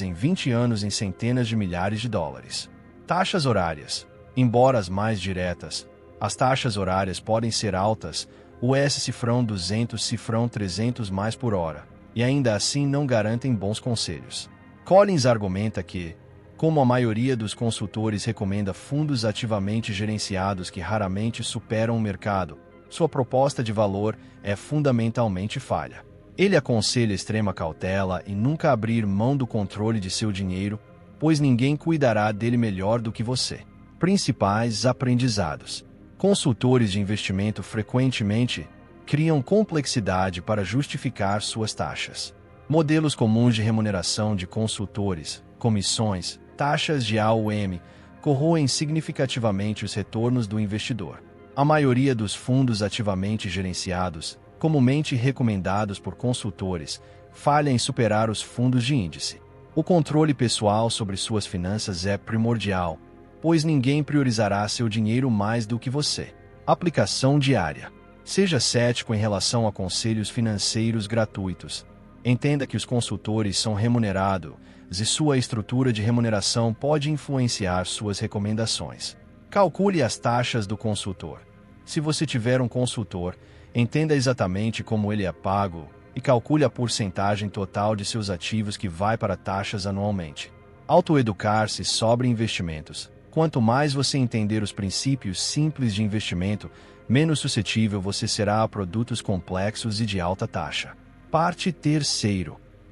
em 20 anos em centenas de milhares de dólares. Taxas horárias. Embora as mais diretas, as taxas horárias podem ser altas, US cifrão 200 cifrão 300 mais por hora, e ainda assim não garantem bons conselhos. Collins argumenta que, como a maioria dos consultores recomenda fundos ativamente gerenciados que raramente superam o mercado, sua proposta de valor é fundamentalmente falha. Ele aconselha extrema cautela e nunca abrir mão do controle de seu dinheiro, pois ninguém cuidará dele melhor do que você. Principais aprendizados. Consultores de investimento frequentemente criam complexidade para justificar suas taxas. Modelos comuns de remuneração de consultores, comissões, taxas de AUM, corroem significativamente os retornos do investidor. A maioria dos fundos ativamente gerenciados, comumente recomendados por consultores, falha em superar os fundos de índice. O controle pessoal sobre suas finanças é primordial, pois ninguém priorizará seu dinheiro mais do que você. Aplicação diária. Seja cético em relação a conselhos financeiros gratuitos. Entenda que os consultores são remunerados e sua estrutura de remuneração pode influenciar suas recomendações. Calcule as taxas do consultor. Se você tiver um consultor, entenda exatamente como ele é pago e calcule a porcentagem total de seus ativos que vai para taxas anualmente. Autoeducar-se sobre investimentos. Quanto mais você entender os princípios simples de investimento, menos suscetível você será a produtos complexos e de alta taxa. Parte 3.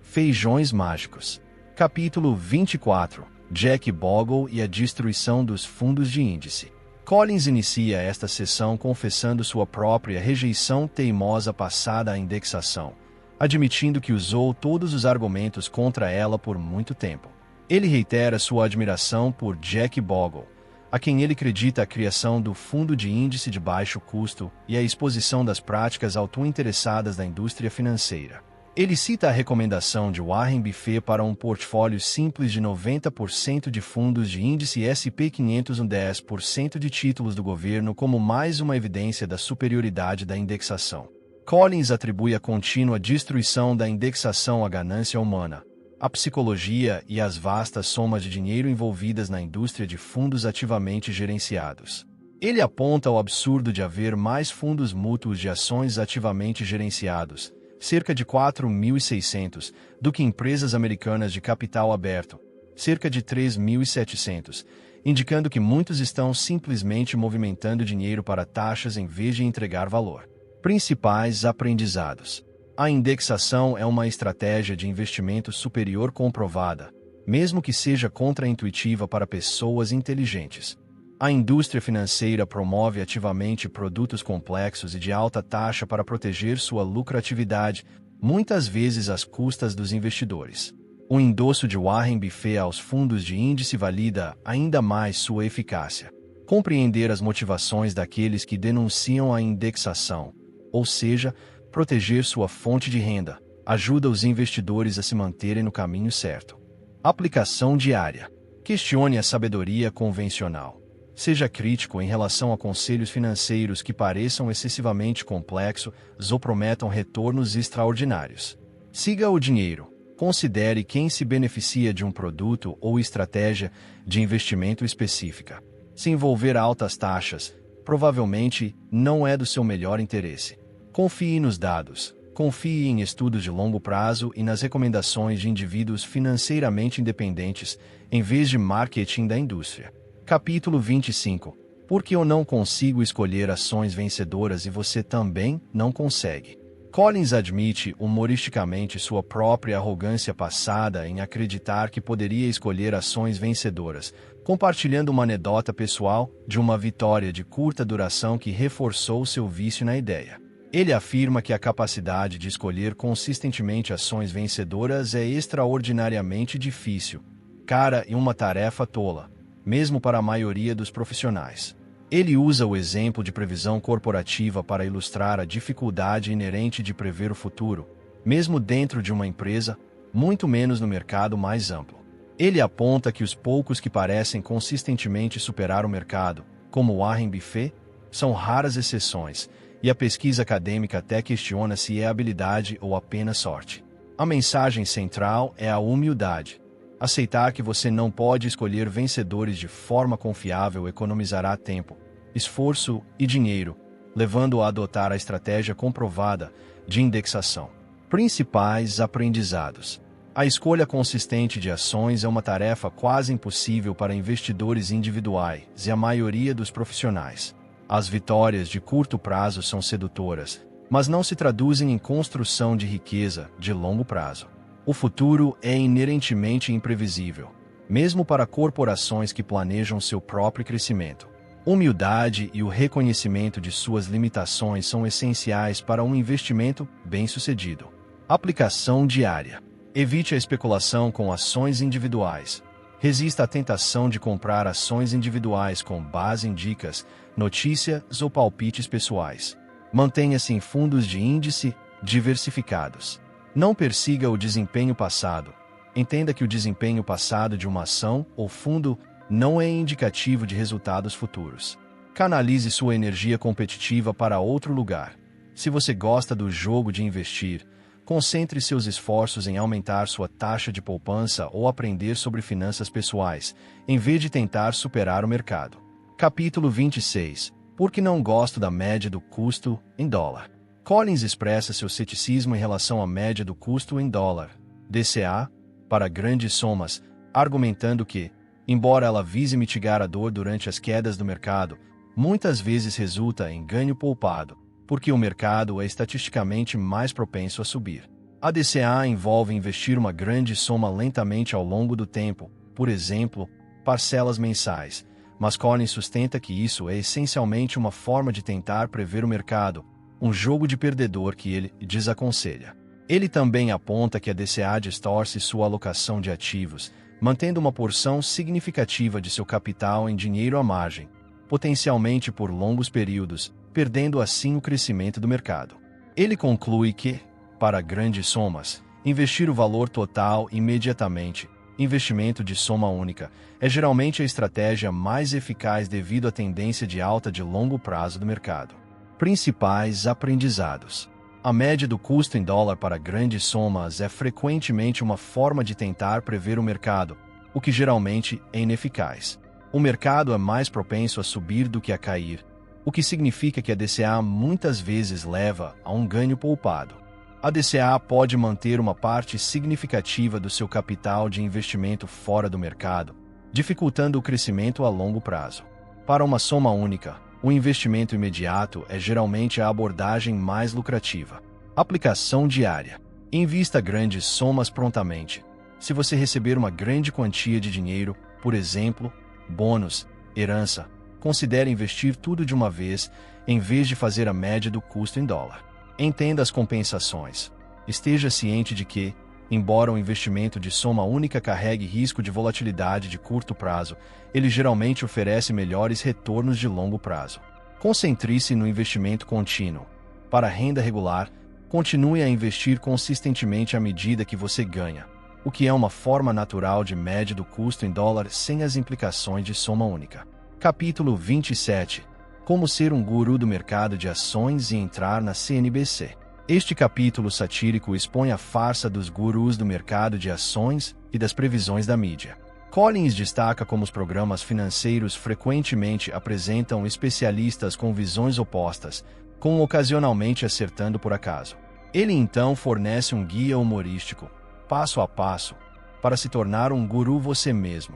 Feijões mágicos. Capítulo 24. Jack Bogle e a destruição dos fundos de índice. Collins inicia esta sessão confessando sua própria rejeição teimosa passada à indexação, admitindo que usou todos os argumentos contra ela por muito tempo. Ele reitera sua admiração por Jack Bogle, a quem ele acredita a criação do fundo de índice de baixo custo e a exposição das práticas auto-interessadas da indústria financeira. Ele cita a recomendação de Warren Buffett para um portfólio simples de 90% de fundos de índice S&P 500 e 10% de títulos do governo como mais uma evidência da superioridade da indexação. Collins atribui a contínua destruição da indexação à ganância humana, à psicologia e às vastas somas de dinheiro envolvidas na indústria de fundos ativamente gerenciados. Ele aponta o absurdo de haver mais fundos mútuos de ações ativamente gerenciados, cerca de 4.600, do que empresas americanas de capital aberto, cerca de 3.700, indicando que muitos estão simplesmente movimentando dinheiro para taxas em vez de entregar valor. Principais aprendizados. A indexação é uma estratégia de investimento superior comprovada, mesmo que seja contraintuitiva para pessoas inteligentes. A indústria financeira promove ativamente produtos complexos e de alta taxa para proteger sua lucratividade, muitas vezes às custas dos investidores. O endosso de Warren Buffett aos fundos de índice valida ainda mais sua eficácia. Compreender as motivações daqueles que denunciam a indexação, ou seja, proteger sua fonte de renda, ajuda os investidores a se manterem no caminho certo. Aplicação diária. Questione a sabedoria convencional. Seja crítico em relação a conselhos financeiros que pareçam excessivamente complexos ou prometam retornos extraordinários. Siga o dinheiro. Considere quem se beneficia de um produto ou estratégia de investimento específica. Se envolver altas taxas, provavelmente não é do seu melhor interesse. Confie nos dados. Confie em estudos de longo prazo e nas recomendações de indivíduos financeiramente independentes, em vez de marketing da indústria. Capítulo 25. Por que eu não consigo escolher ações vencedoras e você também não consegue? Collins admite humoristicamente sua própria arrogância passada em acreditar que poderia escolher ações vencedoras, compartilhando uma anedota pessoal de uma vitória de curta duração que reforçou seu vício na ideia. Ele afirma que a capacidade de escolher consistentemente ações vencedoras é extraordinariamente difícil, cara e uma tarefa tola, mesmo para a maioria dos profissionais. Ele usa o exemplo de previsão corporativa para ilustrar a dificuldade inerente de prever o futuro, mesmo dentro de uma empresa, muito menos no mercado mais amplo. Ele aponta que os poucos que parecem consistentemente superar o mercado, como Warren Buffett, são raras exceções, e a pesquisa acadêmica até questiona se é habilidade ou apenas sorte. A mensagem central é a humildade. Aceitar que você não pode escolher vencedores de forma confiável economizará tempo, esforço e dinheiro, levando-o a adotar a estratégia comprovada de indexação. Principais aprendizados. A escolha consistente de ações é uma tarefa quase impossível para investidores individuais e a maioria dos profissionais. As vitórias de curto prazo são sedutoras, mas não se traduzem em construção de riqueza de longo prazo. O futuro é inerentemente imprevisível, mesmo para corporações que planejam seu próprio crescimento. Humildade e o reconhecimento de suas limitações são essenciais para um investimento bem-sucedido. Aplicação diária. Evite a especulação com ações individuais. Resista à tentação de comprar ações individuais com base em dicas, notícias ou palpites pessoais. Mantenha-se em fundos de índice diversificados. Não persiga o desempenho passado. Entenda que o desempenho passado de uma ação ou fundo não é indicativo de resultados futuros. Canalize sua energia competitiva para outro lugar. Se você gosta do jogo de investir, concentre seus esforços em aumentar sua taxa de poupança ou aprender sobre finanças pessoais, em vez de tentar superar o mercado. Capítulo 26. Por que não gosto da média do custo em dólar? Collins expressa seu ceticismo em relação à média do custo em dólar, DCA, para grandes somas, argumentando que, embora ela vise mitigar a dor durante as quedas do mercado, muitas vezes resulta em ganho poupado, porque o mercado é estatisticamente mais propenso a subir. A DCA envolve investir uma grande soma lentamente ao longo do tempo, por exemplo, parcelas mensais, mas Collins sustenta que isso é essencialmente uma forma de tentar prever o mercado, um jogo de perdedor que ele desaconselha. Ele também aponta que a DCA distorce sua alocação de ativos, mantendo uma porção significativa de seu capital em dinheiro à margem, potencialmente por longos períodos, perdendo assim o crescimento do mercado. Ele conclui que, para grandes somas, investir o valor total imediatamente, investimento de soma única, é geralmente a estratégia mais eficaz devido à tendência de alta de longo prazo do mercado. Principais aprendizados. A média do custo em dólar para grandes somas é frequentemente uma forma de tentar prever o mercado, o que geralmente é ineficaz. O mercado é mais propenso a subir do que a cair, o que significa que a DCA muitas vezes leva a um ganho poupado. A DCA pode manter uma parte significativa do seu capital de investimento fora do mercado, dificultando o crescimento a longo prazo. Para uma soma única, o investimento imediato é geralmente a abordagem mais lucrativa. Aplicação diária. Invista grandes somas prontamente. Se você receber uma grande quantia de dinheiro, por exemplo, bônus, herança, considere investir tudo de uma vez, em vez de fazer a média do custo em dólar. Entenda as compensações. Esteja ciente de que, embora o investimento de soma única carregue risco de volatilidade de curto prazo, ele geralmente oferece melhores retornos de longo prazo. Concentre-se no investimento contínuo. Para renda regular, continue a investir consistentemente à medida que você ganha, o que é uma forma natural de média do custo em dólar sem as implicações de soma única. Capítulo 27. Como ser um guru do mercado de ações e entrar na CNBC. Este capítulo satírico expõe a farsa dos gurus do mercado de ações e das previsões da mídia. Collins destaca como os programas financeiros frequentemente apresentam especialistas com visões opostas, com ocasionalmente acertando por acaso. Ele então fornece um guia humorístico, passo a passo, para se tornar um guru você mesmo.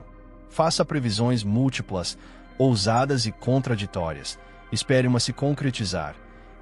Faça previsões múltiplas, ousadas e contraditórias. Espere uma se concretizar.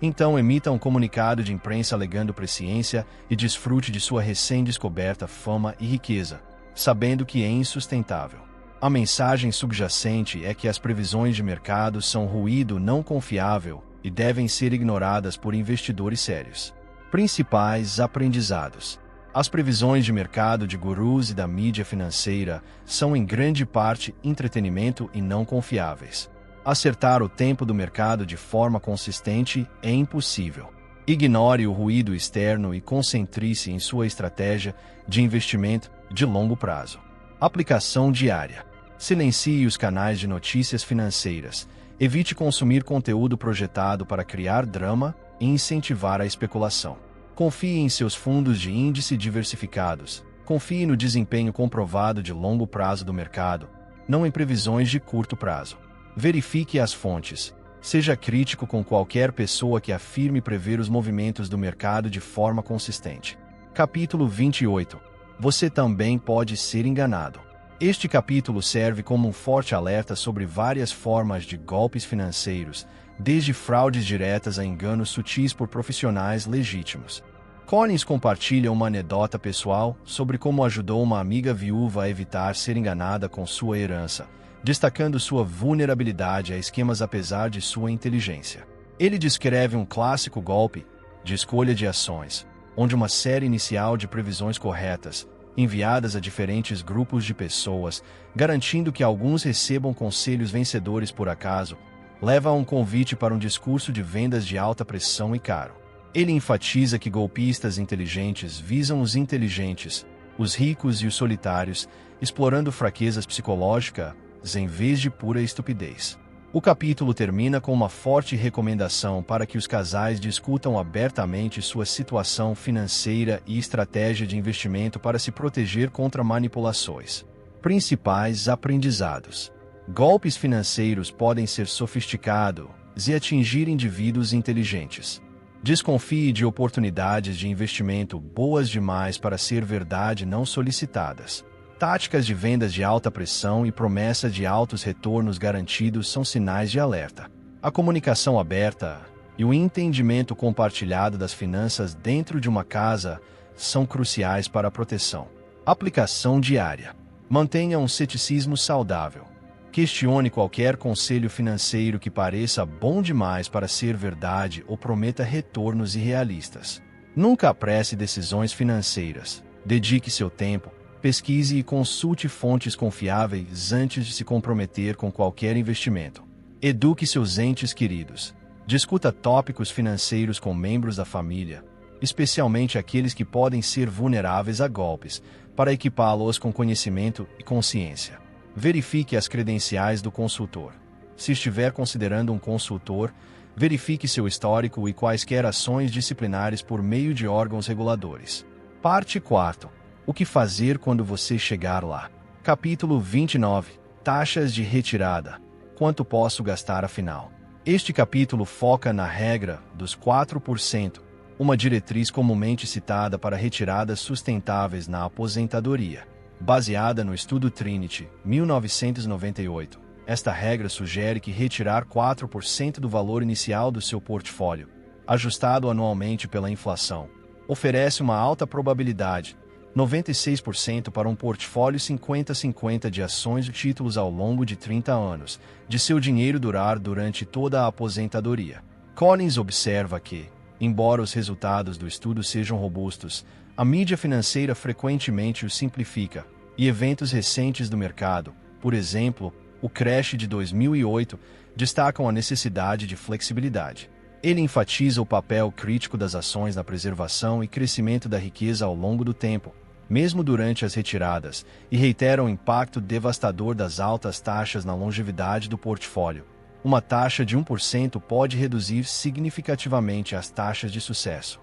Então emita um comunicado de imprensa alegando presciência e desfrute de sua recém-descoberta fama e riqueza, sabendo que é insustentável. A mensagem subjacente é que as previsões de mercado são ruído não confiável e devem ser ignoradas por investidores sérios. Principais aprendizados. As previsões de mercado de gurus e da mídia financeira são em grande parte entretenimento e não confiáveis. Acertar o tempo do mercado de forma consistente é impossível. Ignore o ruído externo e concentre-se em sua estratégia de investimento de longo prazo. Aplicação diária. Silencie os canais de notícias financeiras. Evite consumir conteúdo projetado para criar drama e incentivar a especulação. Confie em seus fundos de índice diversificados. Confie no desempenho comprovado de longo prazo do mercado, não em previsões de curto prazo. Verifique as fontes. Seja crítico com qualquer pessoa que afirme prever os movimentos do mercado de forma consistente. Capítulo 28. Você também pode ser enganado. Este capítulo serve como um forte alerta sobre várias formas de golpes financeiros, desde fraudes diretas a enganos sutis por profissionais legítimos. Collins compartilha uma anedota pessoal sobre como ajudou uma amiga viúva a evitar ser enganada com sua herança, destacando sua vulnerabilidade a esquemas apesar de sua inteligência. Ele descreve um clássico golpe de escolha de ações, onde uma série inicial de previsões corretas, enviadas a diferentes grupos de pessoas, garantindo que alguns recebam conselhos vencedores por acaso, leva a um convite para um discurso de vendas de alta pressão e caro. Ele enfatiza que golpistas inteligentes visam os inteligentes, os ricos e os solitários, explorando fraquezas psicológicas em vez de pura estupidez. O capítulo termina com uma forte recomendação para que os casais discutam abertamente sua situação financeira e estratégia de investimento para se proteger contra manipulações. Principais aprendizados. Golpes financeiros podem ser sofisticados e atingir indivíduos inteligentes. Desconfie de oportunidades de investimento boas demais para ser verdade não solicitadas. Táticas de vendas de alta pressão e promessa de altos retornos garantidos são sinais de alerta. A comunicação aberta e o entendimento compartilhado das finanças dentro de uma casa são cruciais para a proteção. Aplicação diária. Mantenha um ceticismo saudável. Questione qualquer conselho financeiro que pareça bom demais para ser verdade ou prometa retornos irrealistas. Nunca apresse decisões financeiras. Dedique seu tempo, pesquise e consulte fontes confiáveis antes de se comprometer com qualquer investimento. Eduque seus entes queridos. Discuta tópicos financeiros com membros da família, especialmente aqueles que podem ser vulneráveis a golpes, para equipá-los com conhecimento e consciência. Verifique as credenciais do consultor. Se estiver considerando um consultor, verifique seu histórico e quaisquer ações disciplinares por meio de órgãos reguladores. Parte 4. O que fazer quando você chegar lá? Capítulo 29. Taxas de retirada. Quanto posso gastar afinal? Este capítulo foca na regra dos 4%, uma diretriz comumente citada para retiradas sustentáveis na aposentadoria. Baseada no estudo Trinity, 1998, esta regra sugere que retirar 4% do valor inicial do seu portfólio, ajustado anualmente pela inflação, oferece uma alta probabilidade, 96% para um portfólio 50-50 de ações e títulos ao longo de 30 anos, de seu dinheiro durar durante toda a aposentadoria. Collins observa que, embora os resultados do estudo sejam robustos, a mídia financeira frequentemente os simplifica, e eventos recentes do mercado, por exemplo, o crash de 2008, destacam a necessidade de flexibilidade. Ele enfatiza o papel crítico das ações na preservação e crescimento da riqueza ao longo do tempo, mesmo durante as retiradas, e reitera o impacto devastador das altas taxas na longevidade do portfólio. Uma taxa de 1% pode reduzir significativamente as taxas de sucesso.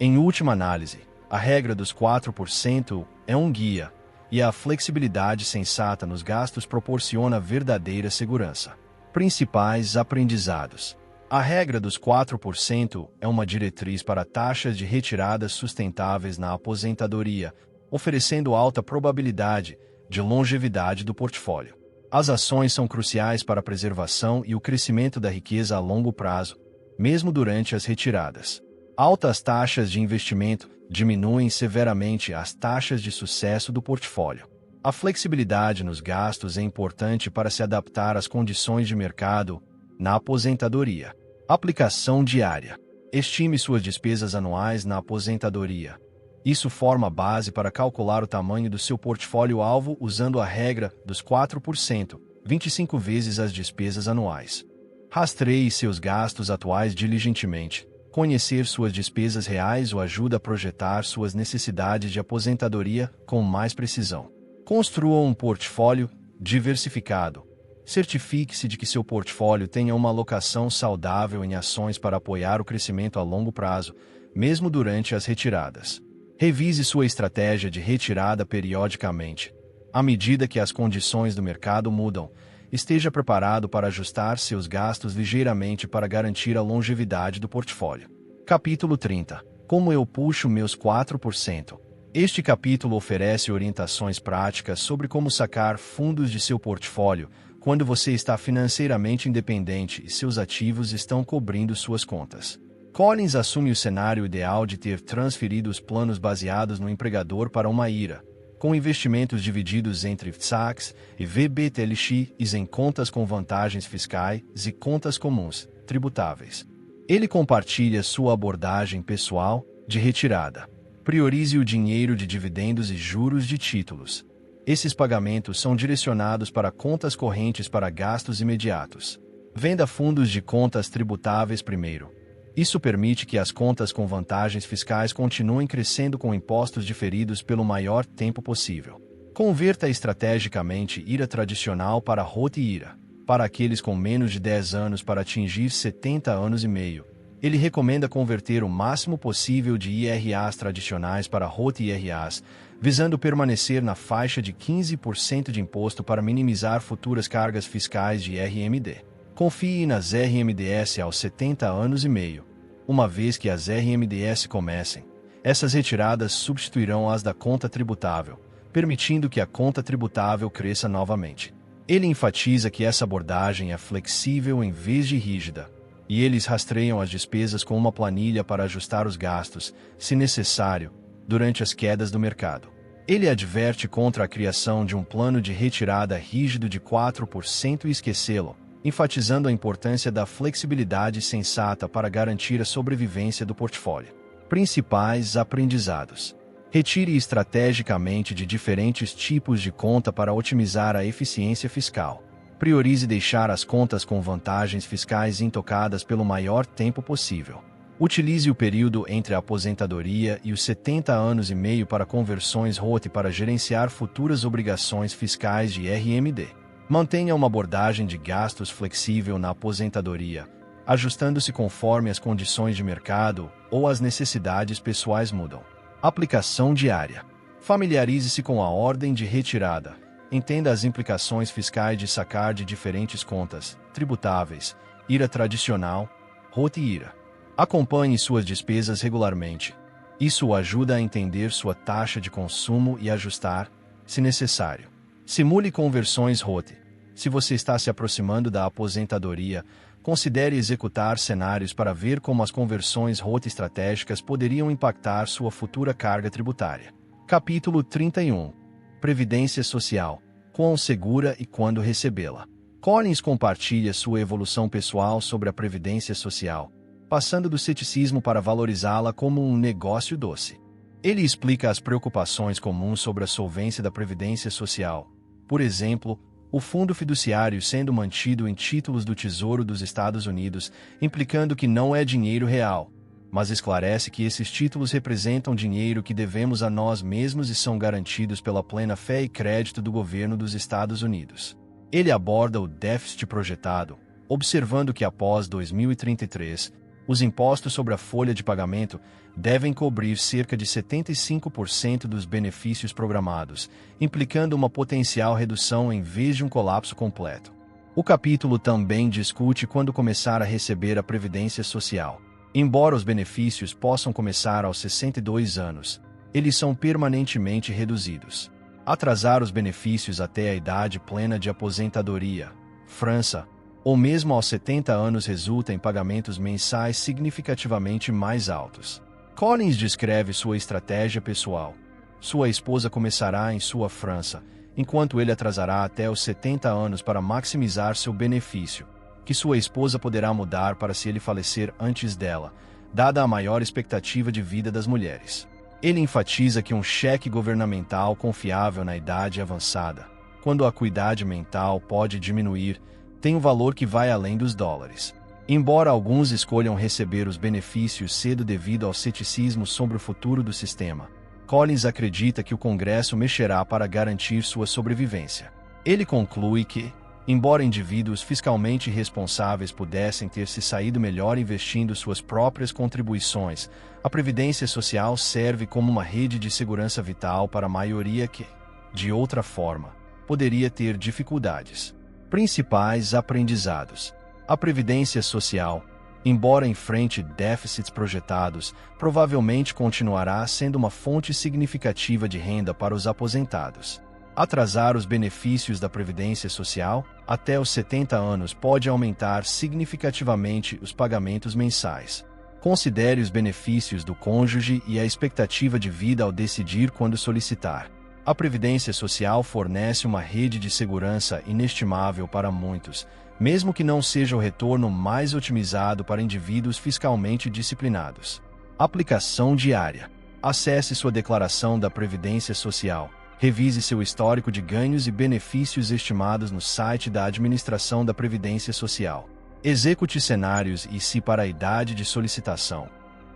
Em última análise, a regra dos 4% é um guia, e a flexibilidade sensata nos gastos proporciona verdadeira segurança. Principais aprendizados. A regra dos 4% é uma diretriz para taxas de retiradas sustentáveis na aposentadoria, oferecendo alta probabilidade de longevidade do portfólio. As ações são cruciais para a preservação e o crescimento da riqueza a longo prazo, mesmo durante as retiradas. Altas taxas de investimento diminuem severamente as taxas de sucesso do portfólio. A flexibilidade nos gastos é importante para se adaptar às condições de mercado na aposentadoria. Aplicação diária. Estime suas despesas anuais na aposentadoria. Isso forma a base para calcular o tamanho do seu portfólio-alvo usando a regra dos 4%, 25 vezes as despesas anuais. Rastreie seus gastos atuais diligentemente. Conhecer suas despesas reais o ajuda a projetar suas necessidades de aposentadoria com mais precisão. Construa um portfólio diversificado. Certifique-se de que seu portfólio tenha uma alocação saudável em ações para apoiar o crescimento a longo prazo, mesmo durante as retiradas. Revise sua estratégia de retirada periodicamente. À medida que as condições do mercado mudam, esteja preparado para ajustar seus gastos ligeiramente para garantir a longevidade do portfólio. Capítulo 30. Como eu puxo meus 4%? Este capítulo oferece orientações práticas sobre como sacar fundos de seu portfólio quando você está financeiramente independente e seus ativos estão cobrindo suas contas. Collins assume o cenário ideal de ter transferido os planos baseados no empregador para uma IRA, com investimentos divididos entre SACs e VBTLX em contas com vantagens fiscais e contas comuns, tributáveis. Ele compartilha sua abordagem pessoal de retirada. Priorize o dinheiro de dividendos e juros de títulos. Esses pagamentos são direcionados para contas correntes para gastos imediatos. Venda fundos de contas tributáveis primeiro. Isso permite que as contas com vantagens fiscais continuem crescendo com impostos diferidos pelo maior tempo possível. Converta estrategicamente IRA tradicional para ROT IRA. Para aqueles com menos de 10 anos para atingir 70 anos e meio, ele recomenda converter o máximo possível de IRAs tradicionais para ROT IRAs, visando permanecer na faixa de 15% de imposto para minimizar futuras cargas fiscais de RMD. Confie nas RMDS aos 70 anos e meio. Uma vez que as RMDS comecem, essas retiradas substituirão as da conta tributável, permitindo que a conta tributável cresça novamente. Ele enfatiza que essa abordagem é flexível em vez de rígida, e eles rastreiam as despesas com uma planilha para ajustar os gastos, se necessário, durante as quedas do mercado. Ele adverte contra a criação de um plano de retirada rígido de 4% e esquecê-lo, enfatizando a importância da flexibilidade sensata para garantir a sobrevivência do portfólio. Principais aprendizados: retire estrategicamente de diferentes tipos de conta para otimizar a eficiência fiscal. Priorize deixar as contas com vantagens fiscais intocadas pelo maior tempo possível. Utilize o período entre a aposentadoria e os 70 anos e meio para conversões ROTE para gerenciar futuras obrigações fiscais de RMD. Mantenha uma abordagem de gastos flexível na aposentadoria, ajustando-se conforme as condições de mercado ou as necessidades pessoais mudam. Aplicação diária. Familiarize-se com a ordem de retirada. Entenda as implicações fiscais de sacar de diferentes contas, tributáveis, IRA tradicional, ROTE e IRA. Acompanhe suas despesas regularmente. Isso o ajuda a entender sua taxa de consumo e ajustar, se necessário. Simule conversões ROTE. Se você está se aproximando da aposentadoria, considere executar cenários para ver como as conversões ROTE estratégicas poderiam impactar sua futura carga tributária. Capítulo 31. Previdência Social. Quão segura e quando recebê-la. Collins compartilha sua evolução pessoal sobre a previdência social, passando do ceticismo para valorizá-la como um negócio doce. Ele explica as preocupações comuns sobre a solvência da previdência social. Por exemplo, o fundo fiduciário sendo mantido em títulos do Tesouro dos Estados Unidos, implicando que não é dinheiro real, mas esclarece que esses títulos representam dinheiro que devemos a nós mesmos e são garantidos pela plena fé e crédito do governo dos Estados Unidos. Ele aborda o déficit projetado, observando que após 2033, os impostos sobre a folha de pagamento devem cobrir cerca de 75% dos benefícios programados, implicando uma potencial redução em vez de um colapso completo. O capítulo também discute quando começar a receber a previdência social. Embora os benefícios possam começar aos 62 anos, eles são permanentemente reduzidos. Atrasar os benefícios até a idade plena de aposentadoria, França, ou mesmo aos 70 anos resulta em pagamentos mensais significativamente mais altos. Collins descreve sua estratégia pessoal. Sua esposa começará em sua França, enquanto ele atrasará até os 70 anos para maximizar seu benefício, que sua esposa poderá mudar para se ele falecer antes dela, dada a maior expectativa de vida das mulheres. Ele enfatiza que um cheque governamental confiável na idade avançada, quando a acuidade mental pode diminuir, tem um valor que vai além dos dólares. Embora alguns escolham receber os benefícios cedo devido ao ceticismo sobre o futuro do sistema, Collins acredita que o Congresso mexerá para garantir sua sobrevivência. Ele conclui que, embora indivíduos fiscalmente responsáveis pudessem ter se saído melhor investindo suas próprias contribuições, a Previdência Social serve como uma rede de segurança vital para a maioria que, de outra forma, poderia ter dificuldades. Principais aprendizados. A Previdência Social, embora enfrente déficits projetados, provavelmente continuará sendo uma fonte significativa de renda para os aposentados. Atrasar os benefícios da Previdência Social até os 70 anos pode aumentar significativamente os pagamentos mensais. Considere os benefícios do cônjuge e a expectativa de vida ao decidir quando solicitar. A Previdência Social fornece uma rede de segurança inestimável para muitos, mesmo que não seja o retorno mais otimizado para indivíduos fiscalmente disciplinados. Aplicação diária. Acesse sua declaração da Previdência Social. Revise seu histórico de ganhos e benefícios estimados no site da Administração da Previdência Social. Execute cenários e se para a idade de solicitação.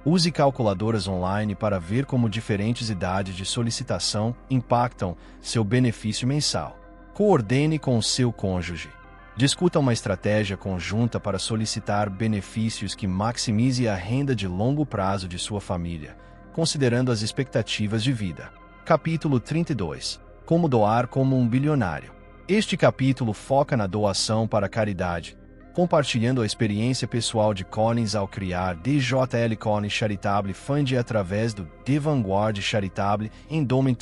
Use calculadoras online para ver como diferentes idades de solicitação impactam seu benefício mensal. Coordene com o seu cônjuge. Discuta uma estratégia conjunta para solicitar benefícios que maximize a renda de longo prazo de sua família, considerando as expectativas de vida. Capítulo 32. Como doar como um bilionário. Este capítulo foca na doação para a caridade, compartilhando a experiência pessoal de Collins ao criar DJL Collins Charitable Fund através do The Vanguard Charitable Endowment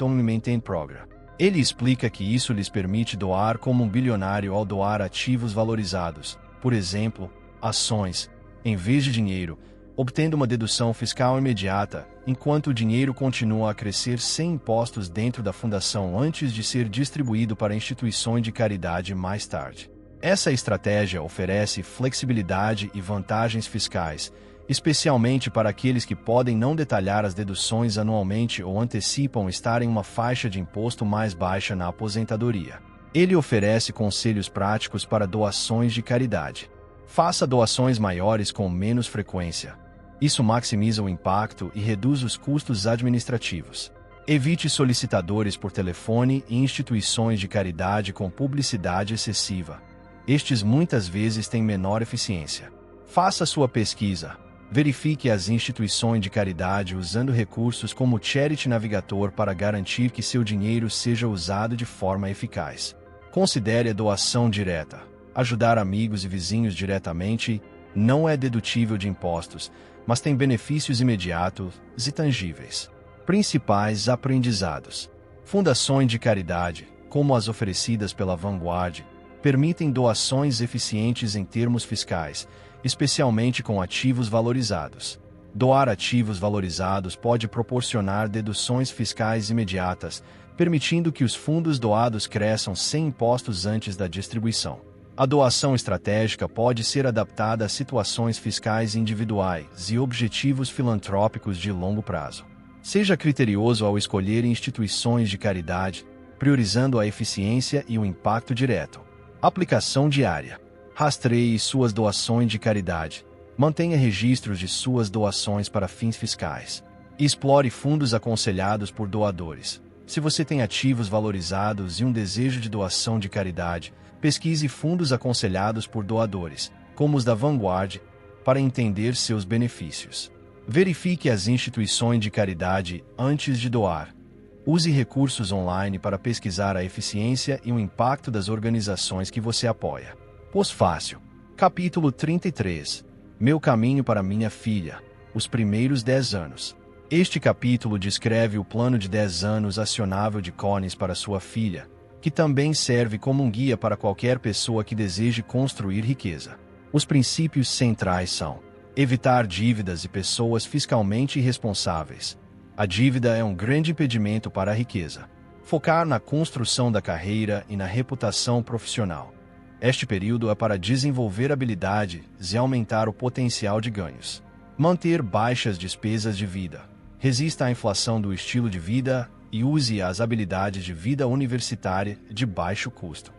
Program. Ele explica que isso lhes permite doar como um bilionário ao doar ativos valorizados, por exemplo, ações, em vez de dinheiro, obtendo uma dedução fiscal imediata, enquanto o dinheiro continua a crescer sem impostos dentro da fundação antes de ser distribuído para instituições de caridade mais tarde. Essa estratégia oferece flexibilidade e vantagens fiscais, especialmente para aqueles que podem não detalhar as deduções anualmente ou antecipam estar em uma faixa de imposto mais baixa na aposentadoria. Ele oferece conselhos práticos para doações de caridade. Faça doações maiores com menos frequência. Isso maximiza o impacto e reduz os custos administrativos. Evite solicitadores por telefone e instituições de caridade com publicidade excessiva. Estes muitas vezes têm menor eficiência. Faça sua pesquisa. Verifique as instituições de caridade usando recursos como o Charity Navigator para garantir que seu dinheiro seja usado de forma eficaz. Considere a doação direta. Ajudar amigos e vizinhos diretamente não é dedutível de impostos, mas tem benefícios imediatos e tangíveis. Principais aprendizados. Fundações de caridade, como as oferecidas pela Vanguard, permitem doações eficientes em termos fiscais, especialmente com ativos valorizados. Doar ativos valorizados pode proporcionar deduções fiscais imediatas, permitindo que os fundos doados cresçam sem impostos antes da distribuição. A doação estratégica pode ser adaptada a situações fiscais individuais e objetivos filantrópicos de longo prazo. Seja criterioso ao escolher instituições de caridade, priorizando a eficiência e o impacto direto. Aplicação diária. Rastreie suas doações de caridade. Mantenha registros de suas doações para fins fiscais. Explore fundos aconselhados por doadores. Se você tem ativos valorizados e um desejo de doação de caridade, pesquise fundos aconselhados por doadores, como os da Vanguard, para entender seus benefícios. Verifique as instituições de caridade antes de doar. Use recursos online para pesquisar a eficiência e o impacto das organizações que você apoia. Pós-fácil. Capítulo 33. Meu caminho para minha filha. Os primeiros 10 anos. Este capítulo descreve o plano de 10 anos acionável de Collins para sua filha, que também serve como um guia para qualquer pessoa que deseje construir riqueza. Os princípios centrais são: evitar dívidas e pessoas fiscalmente irresponsáveis. A dívida é um grande impedimento para a riqueza. Focar na construção da carreira e na reputação profissional. Este período é para desenvolver habilidades e aumentar o potencial de ganhos. Manter baixas despesas de vida. Resista à inflação do estilo de vida e use as habilidades de vida universitária de baixo custo.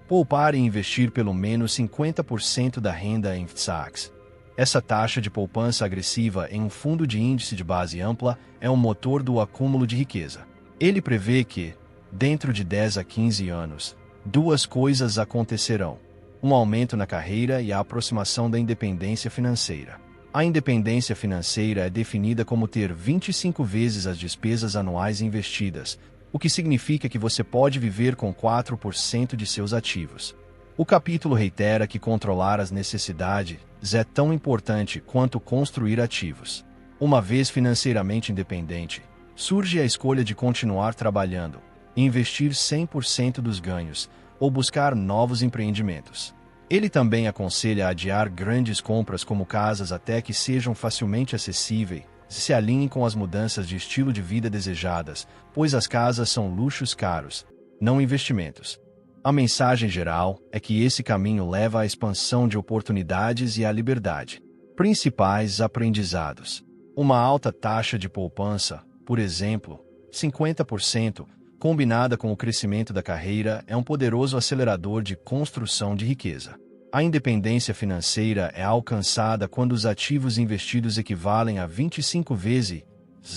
Poupar e investir pelo menos 50% da renda em FSACs. Essa taxa de poupança agressiva em um fundo de índice de base ampla é um motor do acúmulo de riqueza. Ele prevê que, dentro de 10 a 15 anos, duas coisas acontecerão: um aumento na carreira e a aproximação da independência financeira. A independência financeira é definida como ter 25 vezes as despesas anuais investidas, o que significa que você pode viver com 4% de seus ativos. O capítulo reitera que controlar as necessidades é tão importante quanto construir ativos. Uma vez financeiramente independente, surge a escolha de continuar trabalhando, investir 100% dos ganhos ou buscar novos empreendimentos. Ele também aconselha adiar grandes compras como casas até que sejam facilmente acessíveis e se alinhem com as mudanças de estilo de vida desejadas, pois as casas são luxos caros, não investimentos. A mensagem geral é que esse caminho leva à expansão de oportunidades e à liberdade. Principais aprendizados. Uma alta taxa de poupança, por exemplo, 50%, combinada com o crescimento da carreira, é um poderoso acelerador de construção de riqueza. A independência financeira é alcançada quando os ativos investidos equivalem a 25 vezes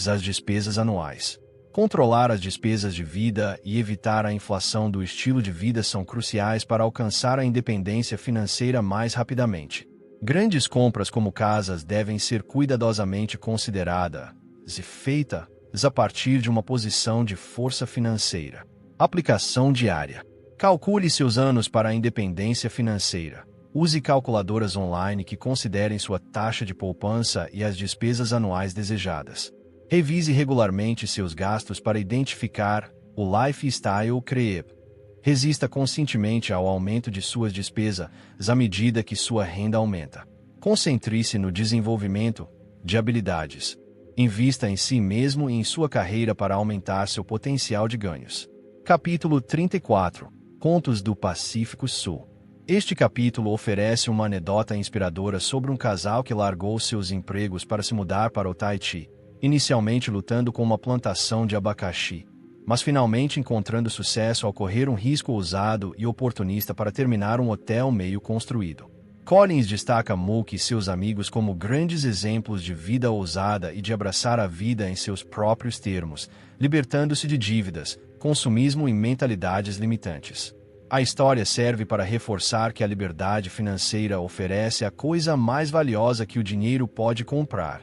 as despesas anuais. Controlar as despesas de vida e evitar a inflação do estilo de vida são cruciais para alcançar a independência financeira mais rapidamente. Grandes compras como casas devem ser cuidadosamente consideradas e feitas a partir de uma posição de força financeira. Aplicação diária. Calcule seus anos para a independência financeira. Use calculadoras online que considerem sua taxa de poupança e as despesas anuais desejadas. Revise regularmente seus gastos para identificar o lifestyle creep. Resista conscientemente ao aumento de suas despesas à medida que sua renda aumenta. Concentre-se no desenvolvimento de habilidades. Invista em si mesmo e em sua carreira para aumentar seu potencial de ganhos. Capítulo 34. Contos do Pacífico Sul. Este capítulo oferece uma anedota inspiradora sobre um casal que largou seus empregos para se mudar para o Tahiti, inicialmente lutando com uma plantação de abacaxi, mas finalmente encontrando sucesso ao correr um risco ousado e oportunista para terminar um hotel meio construído. Collins destaca Mook e seus amigos como grandes exemplos de vida ousada e de abraçar a vida em seus próprios termos, libertando-se de dívidas, consumismo e mentalidades limitantes. A história serve para reforçar que a liberdade financeira oferece a coisa mais valiosa que o dinheiro pode comprar: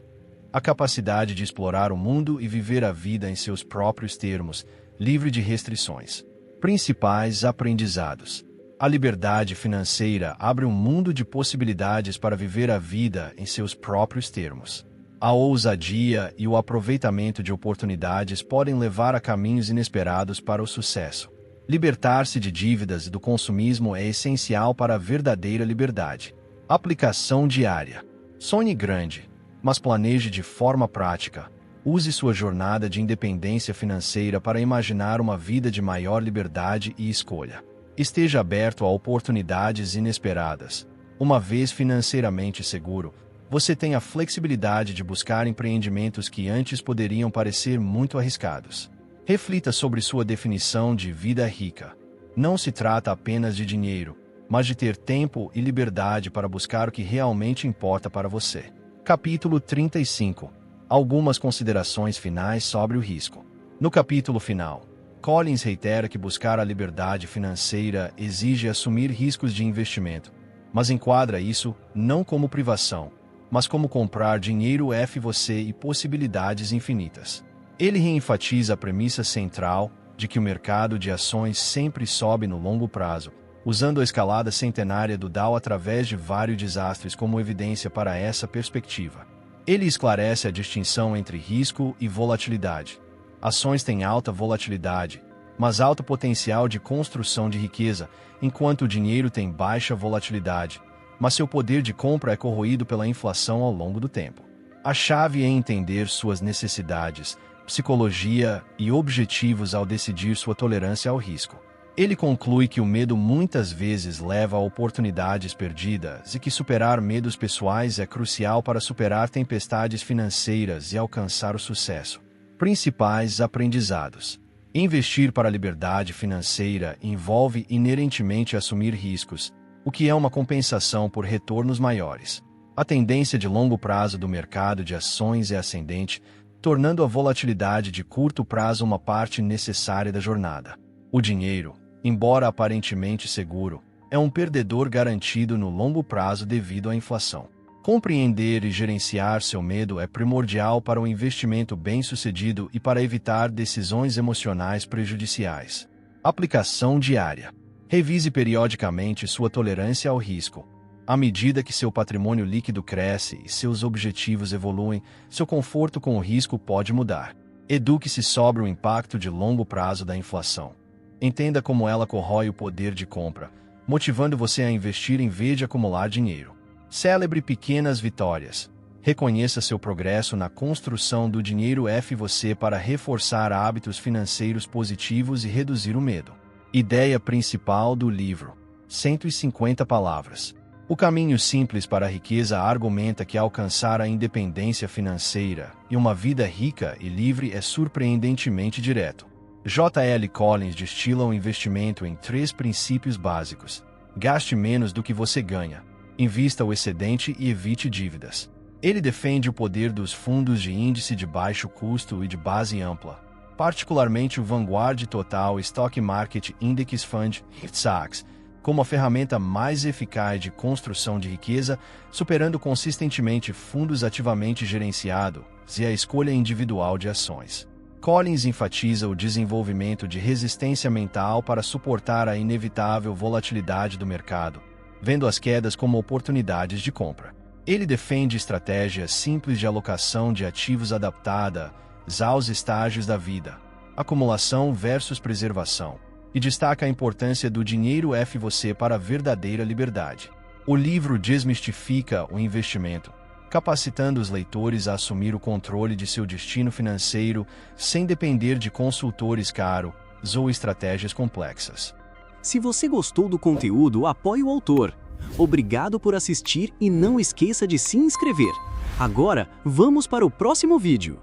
a capacidade de explorar o mundo e viver a vida em seus próprios termos, livre de restrições. Principais aprendizados. A liberdade financeira abre um mundo de possibilidades para viver a vida em seus próprios termos. A ousadia e o aproveitamento de oportunidades podem levar a caminhos inesperados para o sucesso. Libertar-se de dívidas e do consumismo é essencial para a verdadeira liberdade. Aplicação diária. Sonhe grande, mas planeje de forma prática. Use sua jornada de independência financeira para imaginar uma vida de maior liberdade e escolha. Esteja aberto a oportunidades inesperadas. Uma vez financeiramente seguro, você tem a flexibilidade de buscar empreendimentos que antes poderiam parecer muito arriscados. Reflita sobre sua definição de vida rica. Não se trata apenas de dinheiro, mas de ter tempo e liberdade para buscar o que realmente importa para você. Capítulo 35. Algumas considerações finais sobre o risco. No capítulo final, Collins reitera que buscar a liberdade financeira exige assumir riscos de investimento, mas enquadra isso não como privação, mas como comprar dinheiro você e possibilidades infinitas. Ele reenfatiza a premissa central de que o mercado de ações sempre sobe no longo prazo, usando a escalada centenária do Dow através de vários desastres como evidência para essa perspectiva. Ele esclarece a distinção entre risco e volatilidade. Ações têm alta volatilidade, mas alto potencial de construção de riqueza, enquanto o dinheiro tem baixa volatilidade, mas seu poder de compra é corroído pela inflação ao longo do tempo. A chave é entender suas necessidades, psicologia e objetivos ao decidir sua tolerância ao risco. Ele conclui que o medo muitas vezes leva a oportunidades perdidas e que superar medos pessoais é crucial para superar tempestades financeiras e alcançar o sucesso. Principais aprendizados. Investir para a liberdade financeira envolve inerentemente assumir riscos, o que é uma compensação por retornos maiores. A tendência de longo prazo do mercado de ações é ascendente, tornando a volatilidade de curto prazo uma parte necessária da jornada. O dinheiro, embora aparentemente seguro, é um perdedor garantido no longo prazo devido à inflação. Compreender e gerenciar seu medo é primordial para um investimento bem-sucedido e para evitar decisões emocionais prejudiciais. Aplicação diária. Revise periodicamente sua tolerância ao risco. À medida que seu patrimônio líquido cresce e seus objetivos evoluem, seu conforto com o risco pode mudar. Eduque-se sobre o impacto de longo prazo da inflação. Entenda como ela corrói o poder de compra, motivando você a investir em vez de acumular dinheiro. Celebre pequenas vitórias. Reconheça seu progresso na construção do dinheiro você para reforçar hábitos financeiros positivos e reduzir o medo. Ideia principal do livro. 150 palavras. O caminho simples para a riqueza argumenta que alcançar a independência financeira e uma vida rica e livre é surpreendentemente direto. J.L. Collins destila o investimento em 3 princípios básicos. Gaste menos do que você ganha. Invista o excedente e evite dívidas. Ele defende o poder dos fundos de índice de baixo custo e de base ampla, particularmente o Vanguard Total Stock Market Index Fund, (VIX), como a ferramenta mais eficaz de construção de riqueza, superando consistentemente fundos ativamente gerenciados e a escolha individual de ações. Collins enfatiza o desenvolvimento de resistência mental para suportar a inevitável volatilidade do mercado, vendo as quedas como oportunidades de compra. Ele defende estratégias simples de alocação de ativos adaptadas aos estágios da vida, acumulação versus preservação, e destaca a importância do dinheiro você para a verdadeira liberdade. O livro desmistifica o investimento, capacitando os leitores a assumir o controle de seu destino financeiro sem depender de consultores caros ou estratégias complexas. Se você gostou do conteúdo, apoie o autor. Obrigado por assistir e não esqueça de se inscrever. Agora, vamos para o próximo vídeo.